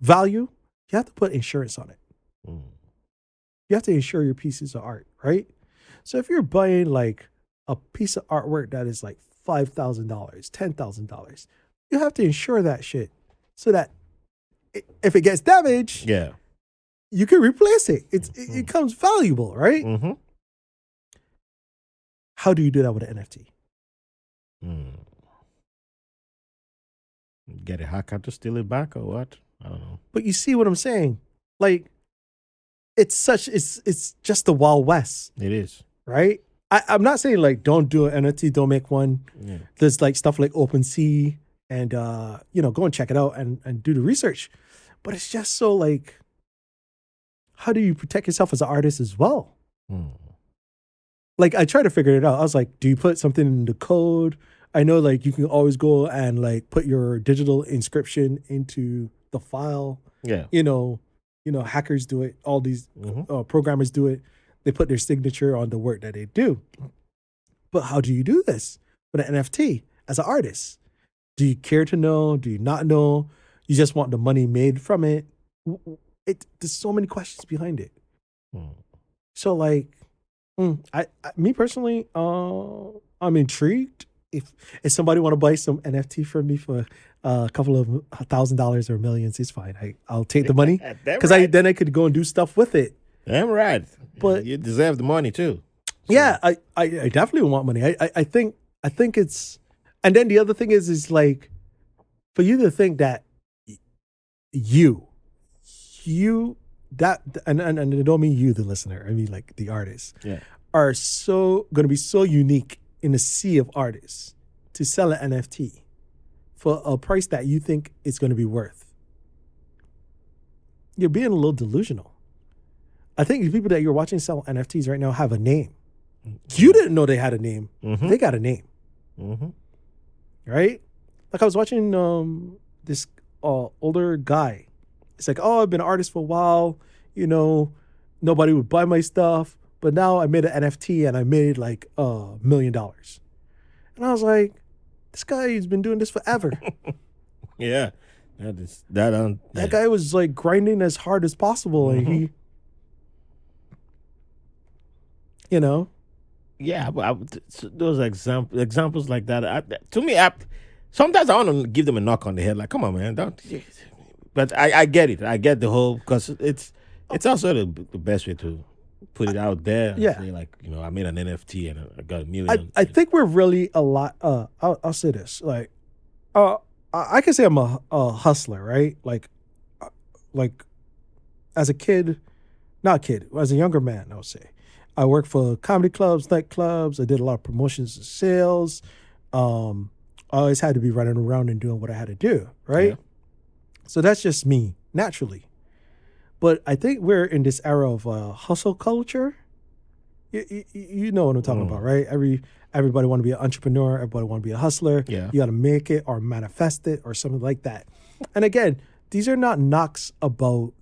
S2: value, you have to put insurance on it.
S1: Mm.
S2: You have to insure your pieces of art, right? So if you're buying like a piece of artwork that is like $5,000, $10,000, you have to insure that shit so that if it gets damaged,
S1: Yeah.
S2: you can replace it. It becomes valuable, right?
S1: Mm-hmm.
S2: How do you do that with an NFT?
S1: Mm. Get a hacker to steal it back or what? I don't know.
S2: But you see what I'm saying? Like it's just the Wild West,
S1: It is.
S2: right? I'm not saying like don't do an NFT, don't make one.
S1: Yeah.
S2: There's like stuff like OpenSea and go and check it out and do the research. But it's just so like, how do you protect yourself as an artist as well?
S1: Mm.
S2: Like I tried to figure it out. I was like, do you put something in the code? I know like you can always go and like put your digital inscription into the file.
S1: Yeah.
S2: Hackers do it. All these
S1: Mm-hmm.
S2: programmers do it. They put their signature on the work that they do. But how do you do this with an NFT as an artist? Do you care to know? Do you not know? You just want the money made from it? There's so many questions behind it.
S1: Mm.
S2: So like, me personally, I'm intrigued. If somebody want to buy some NFT from me for a couple of $1,000 or millions, it's fine. I'll take the money because
S1: right.
S2: then I could go and do stuff with it.
S1: Damn right.
S2: But
S1: you deserve the money too. So,
S2: yeah, I definitely want money. I think it's, and then the other thing is like for you to think that you that and I don't mean you, the listener. I mean like the artist.
S1: Yeah.
S2: Are so going to be so unique in a sea of artists to sell an NFT for a price that you think it's going to be worth. You're being a little delusional. I think the people that you're watching sell NFTs right now have a name. You didn't know they had a name.
S1: Mm-hmm.
S2: They got a name,
S1: Mm-hmm.
S2: right? Like I was watching this older guy. It's like, oh, I've been an artist for a while. Nobody would buy my stuff. But now I made an NFT and I made like $1 million. And I was like, this guy has been doing this forever.
S1: Yeah.
S2: That guy was like grinding as hard as possible. And he,
S1: Yeah, but those examples like that, to me, sometimes I want to give them a knock on the head. Like, come on, man, don't. But I get it. I get the whole, because it's also the best way to put it out there. And
S2: Yeah.
S1: say like, I made an NFT and I got $1 million.
S2: I think we're really a lot. I'll say this. Like, I can say I'm a hustler, right? Like as a kid, not a kid, as a younger man, I would say. I worked for comedy clubs, nightclubs. I did a lot of promotions and sales. I always had to be running around and doing what I had to do, right?
S1: Yeah.
S2: So that's just me, naturally. But I think we're in this era of hustle culture. You know what I'm talking about, right? Everybody want to be an entrepreneur. Everybody want to be a hustler.
S1: Yeah.
S2: You got to make it or manifest it or something like that. And again, these are not knocks about,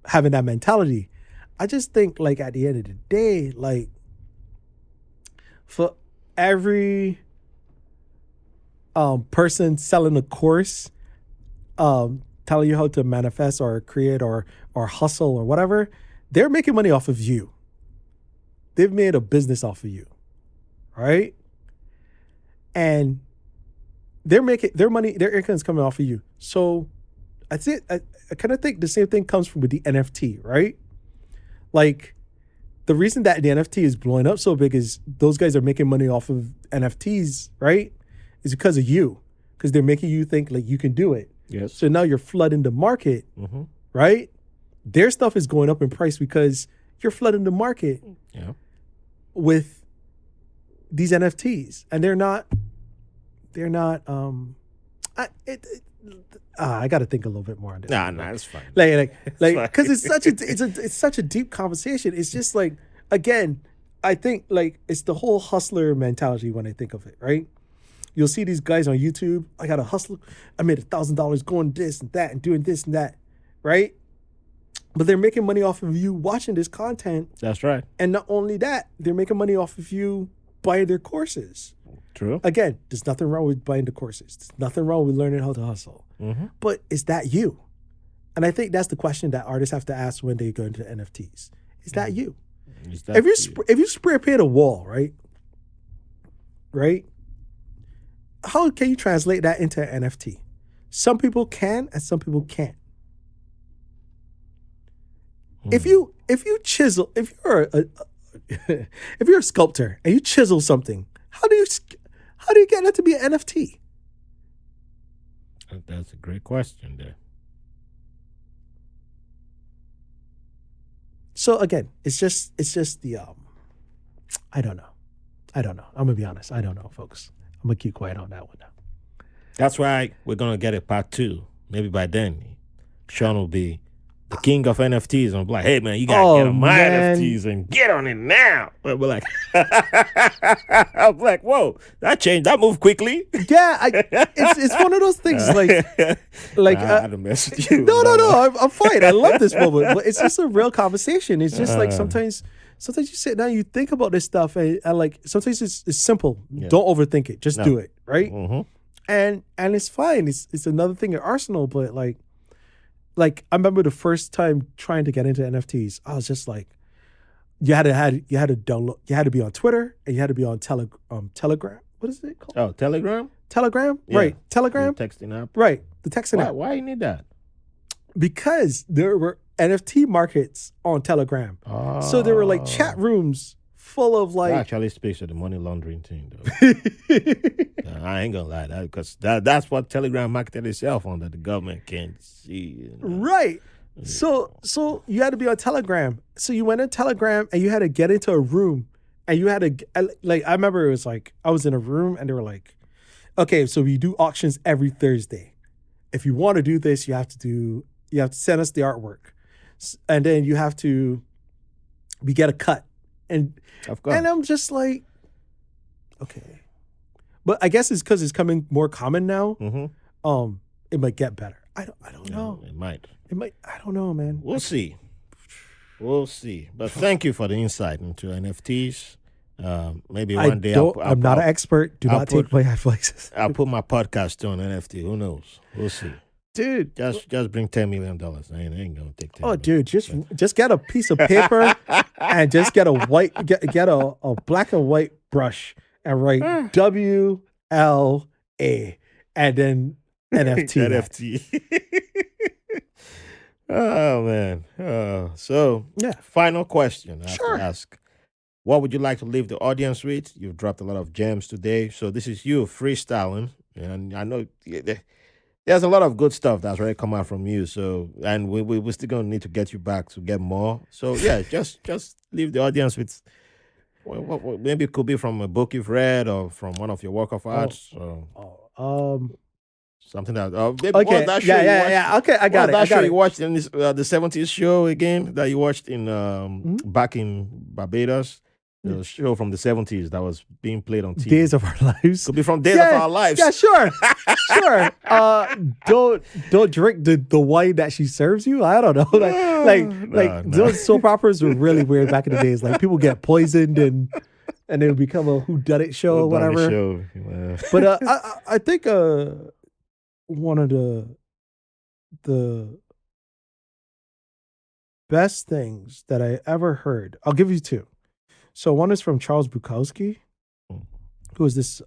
S2: having that mentality. I just think like at the end of the day, like for every person selling a course, telling you how to manifest or create or hustle or whatever, they're making money off of you. They've made a business off of you, right? And they're making their money, their income is coming off of you. So I kind of think the same thing comes from with the NFT, right? Like the reason that the NFT is blowing up so big is those guys are making money off of NFTs, right? Is because of you, because they're making you think like you can do it.
S1: Yes.
S2: So now you're flooding the market, right? Their stuff is going up in price because you're flooding the market with these NFTs, and they're not. I got to think a little bit more on this.
S1: Nah, it's fine.
S2: Like, because it's such a deep conversation. It's just like, again, I think like it's the whole hustler mentality when I think of it, right? You'll see these guys on YouTube. I got a hustler. I made $1,000 going this and that and doing this and that, right? But they're making money off of you watching this content.
S1: That's right.
S2: And not only that, they're making money off of you buying their courses.
S1: True.
S2: Again, there's nothing wrong with buying the courses. There's nothing wrong with learning how to hustle. But is that you? And I think that's the question that artists have to ask when they go into NFTs. Is that you? If you spray paint a wall, right? How can you translate that into an NFT? Some people can and some people can't. If you're a sculptor and you chisel something, how do you get that to be an NFT?
S1: That's a great question there.
S2: So again, it's just the I don't know. I'm gonna be honest. I don't know, folks. I'm gonna keep quiet on that one now.
S1: That's why we're gonna get a part 2. Maybe by then, Shawn will be the king of NFTs, and I'm like, hey man, you gotta get on my NFTs and get on it now. But we're like, I'm like, whoa, that changed, that moved quickly.
S2: Yeah, it's one of those things like
S1: I had to mess with you.
S2: No, I'm fine. I love this moment, but it's just a real conversation. It's just like sometimes you sit down, you think about this stuff, and like sometimes it's simple. Yeah. Don't overthink it. Just do it, right? And it's fine. It's another thing at Arsenal, but like I remember the first time trying to get into NFTs, I was just like, you had to download, you had to be on Twitter and you had to be on Telegram. What is it called?
S1: Oh, Telegram?
S2: Telegram? Yeah. Right. Telegram?
S1: The texting app.
S2: Right. The texting app.
S1: Why you need that?
S2: Because there were NFT markets on Telegram. Oh. So there were like chat rooms full of like...
S1: That actually speaks to the money laundering thing, though. I ain't gonna lie, because that's what Telegram marketed itself on, that the government can't see. You know?
S2: Right. So you had to be on Telegram. So you went on Telegram and you had to get into a room, and you had to, like, I remember it was like, I was in a room and they were like, okay, so we do auctions every Thursday. If you want to do this, you have to send us the artwork, and then we get a cut. And I'm just like, okay. But I guess it's because it's coming more common now. It might get better. I don't know.
S1: It might.
S2: I don't know, man.
S1: We'll see. But thank you for the insight into NFTs. Maybe one day
S2: I'm not an expert. Do not take my advice.
S1: I'll put my podcast on NFT. Who knows? We'll see.
S2: Dude,
S1: just bring $10 million. I ain't gonna take $10 million.
S2: Oh, dude, just get a piece of paper and just get a black and white brush and write WLA and then NFT.
S1: Oh man. So yeah. Final question I have to ask. What would you like to leave the audience with? You've dropped a lot of gems today. So this is you freestyling, and I know there's a lot of good stuff that's already come out from you. So, and we're still gonna need to get you back to get more. So yeah, just leave the audience with maybe it could be from a book you've read or from one of your work of art. Something that maybe
S2: okay,
S1: that
S2: yeah. Okay, I got it.
S1: That show you watched in this the 70s show again that you watched in back in Barbados. The show from the 70s that was being played on TV.
S2: Days of Our Lives.
S1: Could be from Days of Our Lives.
S2: Yeah, sure. Don't drink the wine that she serves you. I don't know. Those soap operas were really weird back in the days. Like people get poisoned and it would become a whodunit show or whatever. Show. Yeah. But I think one of the best things that I ever heard. I'll give you two. So one is from Charles Bukowski, who was this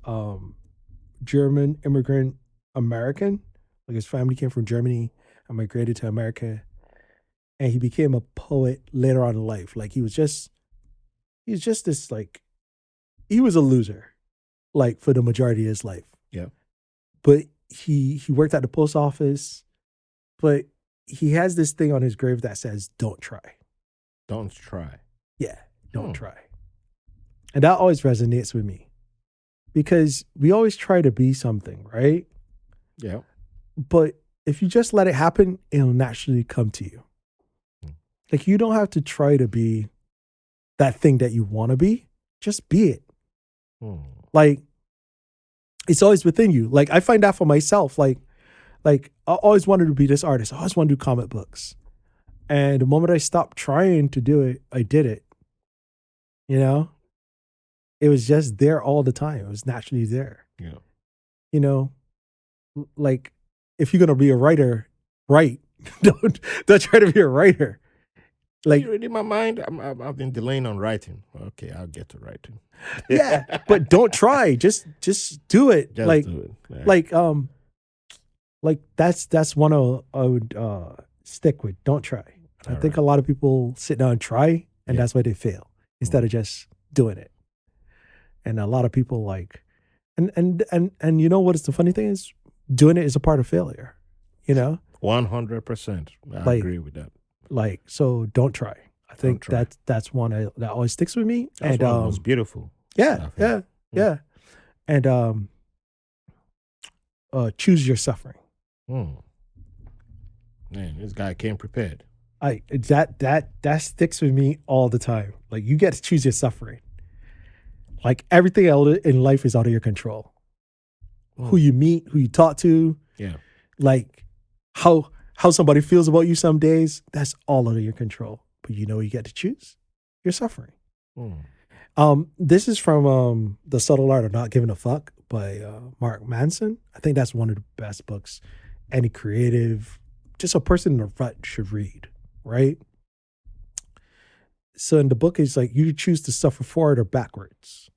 S2: German immigrant American. Like his family came from Germany and migrated to America, and he became a poet later on in life. Like he's just this like he was a loser, like for the majority of his life.
S1: Yeah.
S2: But he worked at the post office, but he has this thing on his grave that says, "Don't try."
S1: Don't try.
S2: Yeah, don't try. And that always resonates with me because we always try to be something, right?
S1: Yeah.
S2: But if you just let it happen, it'll naturally come to you. Like you don't have to try to be that thing that you want to be. Just be it. Like it's always within you. Like I find that for myself. Like I always wanted to be this artist. I always wanted to do comic books. And the moment I stopped trying to do it, I did it. You know? It was just there all the time. It was naturally there.
S1: Yeah.
S2: You know, like if you're gonna be a writer, write. don't try to be a writer. Like
S1: you read in my mind, I've been delaying on writing. Okay, I'll get to writing.
S2: yeah, but don't try. Just do it.
S1: Just
S2: like
S1: do it. Yeah.
S2: like that's one I would stick with. Don't try. I think a lot of people sit down and try, and that's why they fail instead of just doing it. And a lot of people like, and you know what is the funny thing is, doing it is a part of failure. You know,
S1: 100%. I
S2: Like-
S1: agree with that.
S2: like so. Don't try. I think
S1: try.
S2: that's one that always sticks with me.
S1: That's
S2: and
S1: one of the most beautiful.
S2: yeah,
S1: stuff,
S2: yeah. And choose your suffering.
S1: Man, this guy came prepared.
S2: That sticks with me all the time. Like you get to choose your suffering. Like everything else in life is out of your control. Who you meet, who you talk to,
S1: Yeah.
S2: like how somebody feels about you some days, that's all under your control. But you know you get to choose your suffering. This is from The Subtle Art of Not Giving a Fuck by Mark Manson. I think that's one of the best books any creative, just a person in a rut should read, right? So in the book, it's like you choose to suffer forward or backwards,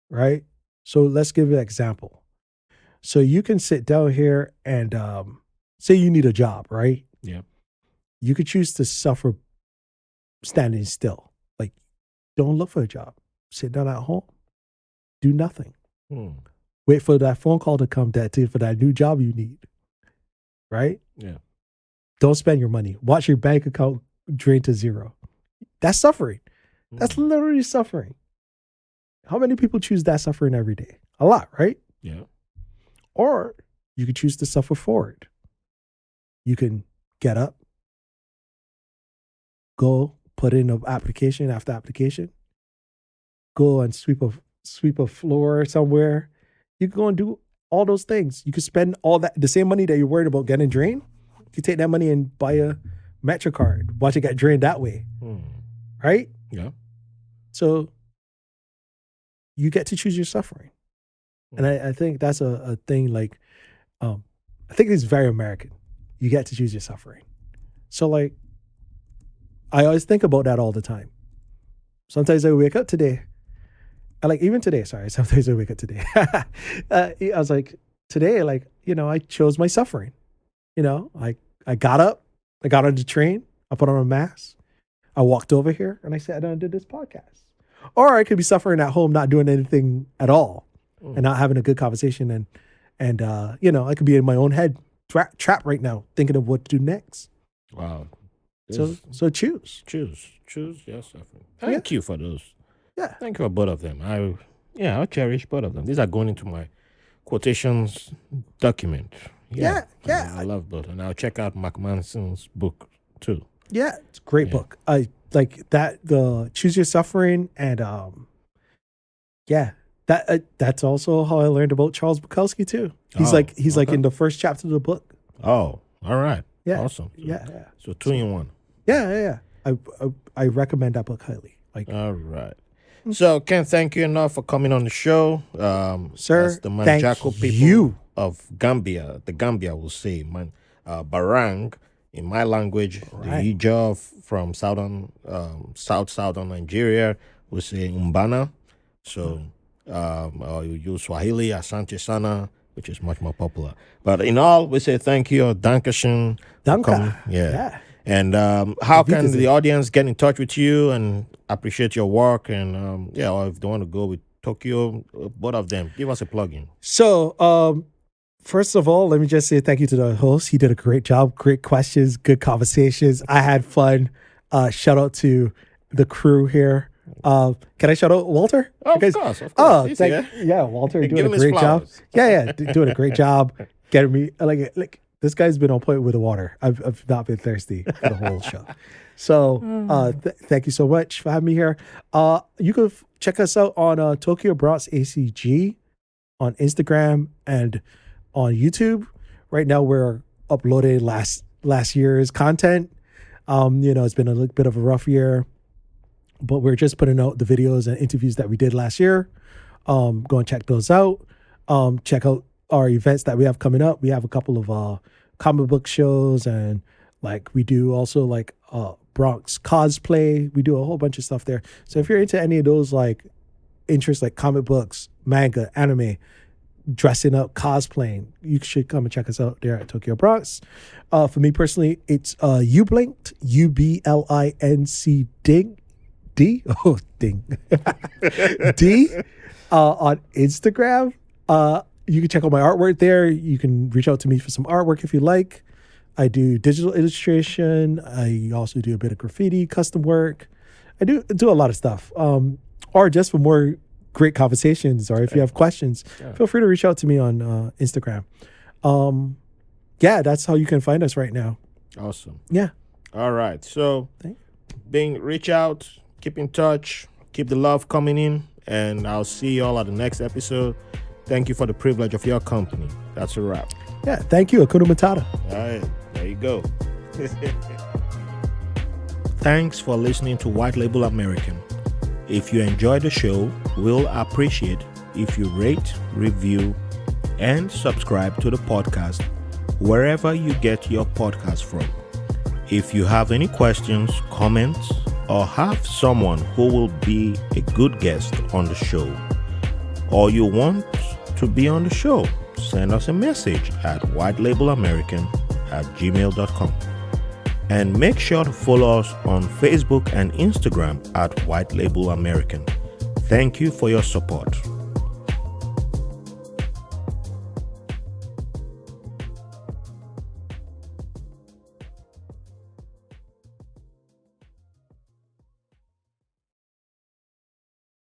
S2: right? So let's give an example. So you can sit down here and say you need a job, right?
S1: Yeah.
S2: You could choose to suffer standing still. Like, don't look for a job. Sit down at home. Do nothing. Wait for that phone call to come for that new job you need. Right?
S1: Yeah.
S2: Don't spend your money. Watch your bank account drain to zero. That's suffering. That's literally suffering. How many people choose that suffering every day? A lot, right?
S1: Yeah.
S2: Or you could choose to suffer forward. You can get up, go put in an application after application, go and sweep a floor somewhere. You can go and do all those things. You could spend all that, the same money that you're worried about getting drained. You take that money and buy a Metro card. Watch it get drained that way. Right?
S1: Yeah.
S2: So you get to choose your suffering. And I think that's a thing like, I think it's very American. You get to choose your suffering. So like, I always think about that all the time. Sometimes I wake up today. Sometimes I wake up today. I was like, today, like, I chose my suffering. I got up, I got on the train, I put on a mask, I walked over here, and I sat down and did this podcast. Or I could be suffering at home, not doing anything at all, and not having a good conversation. And I could be in my own head, trapped right now, thinking of what to do next.
S1: Wow.
S2: So choose.
S1: Choose your suffering. Thank you for those.
S2: Yeah.
S1: Thank you for both of them. I cherish both of them. These are going into my quotations document.
S2: Yeah.
S1: I love both. And I'll check out Mark Manson's book too.
S2: Yeah, it's a great book. I like that, the Choose Your Suffering, and that's also how I learned about Charles Bukowski too. He's like in the first chapter of the book.
S1: Oh, all right.
S2: Yeah.
S1: Awesome.
S2: Yeah.
S1: So 2-in-1.
S2: Yeah. I recommend that book highly. Like,
S1: all right. So, Ken, thank you enough for coming on the show.
S2: Sir,
S1: as the
S2: thank
S1: Manjaco people
S2: you.
S1: of Gambia, the Gambia will say, man, Barang. In my language,
S2: Right.
S1: the Ijaw from southern Nigeria, we say Umbana. So, you use Swahili, Asante Sana, which is much more popular. But in all, we say thank you, or Dankeschön, for
S2: Danke.
S1: coming. Yeah.
S2: Yeah.
S1: And how can
S2: Wiedersehen.
S1: the audience get in touch with you and appreciate your work? And or if they want to go with Tokyo, both of them, give us a plug-in.
S2: So, first of all, let me just say thank you to the host. He did a great job, great questions, good conversations. I had fun. Shout out to the crew here. Can I shout out Walter?
S1: Oh,
S2: Because-
S1: of course.
S2: Oh,
S1: Easy,
S2: thank,
S1: yeah?
S2: yeah, Walter
S1: Give
S2: doing
S1: him
S2: a
S1: his
S2: great job.
S1: flowers.
S2: Yeah, doing a great job. Getting me like this guy's been on point with the water. I've not been thirsty for the whole show. So thank you so much for having me here. You can check us out on Tokyo Bronx ACG on Instagram and on YouTube. Right now we're uploading last year's content. It's been a little bit of a rough year, but we're just putting out the videos and interviews that we did last year. Go and check those out. Check out our events that we have coming up. We have a couple of comic book shows, and like we do also like Bronx cosplay. We do a whole bunch of stuff there. So if you're into any of those like interests, like comic books, manga, anime, dressing up, cosplaying, you should come and check us out there at Tokyo Bronx. For me personally, it's Ublinked, UBLINC Ding D. Oh, Ding. D on Instagram. You can check out my artwork there. You can reach out to me for some artwork if you like. I do digital illustration. I also do a bit of graffiti, custom work. I do a lot of stuff. Or just for more great conversations, or if you have questions, feel free to reach out to me on Instagram. That's how you can find us right now.
S1: Awesome.
S2: Yeah.
S1: All right. So,
S2: Thank-
S1: reach out, keep in touch, keep the love coming in, and I'll see you all at the next episode. Thank you for the privilege of your company. That's a wrap.
S2: Yeah. Thank you. Hakuna Matata.
S1: All right. There you go. Thanks for listening to White Label American. If you enjoyed the show, we'll appreciate if you rate, review, and subscribe to the podcast wherever you get your podcast from. If you have any questions, comments, or have someone who will be a good guest on the show, or you want to be on the show, send us a message at whitelabelamerican@gmail.com. And make sure to follow us on Facebook and Instagram at White Label American. Thank you for your support.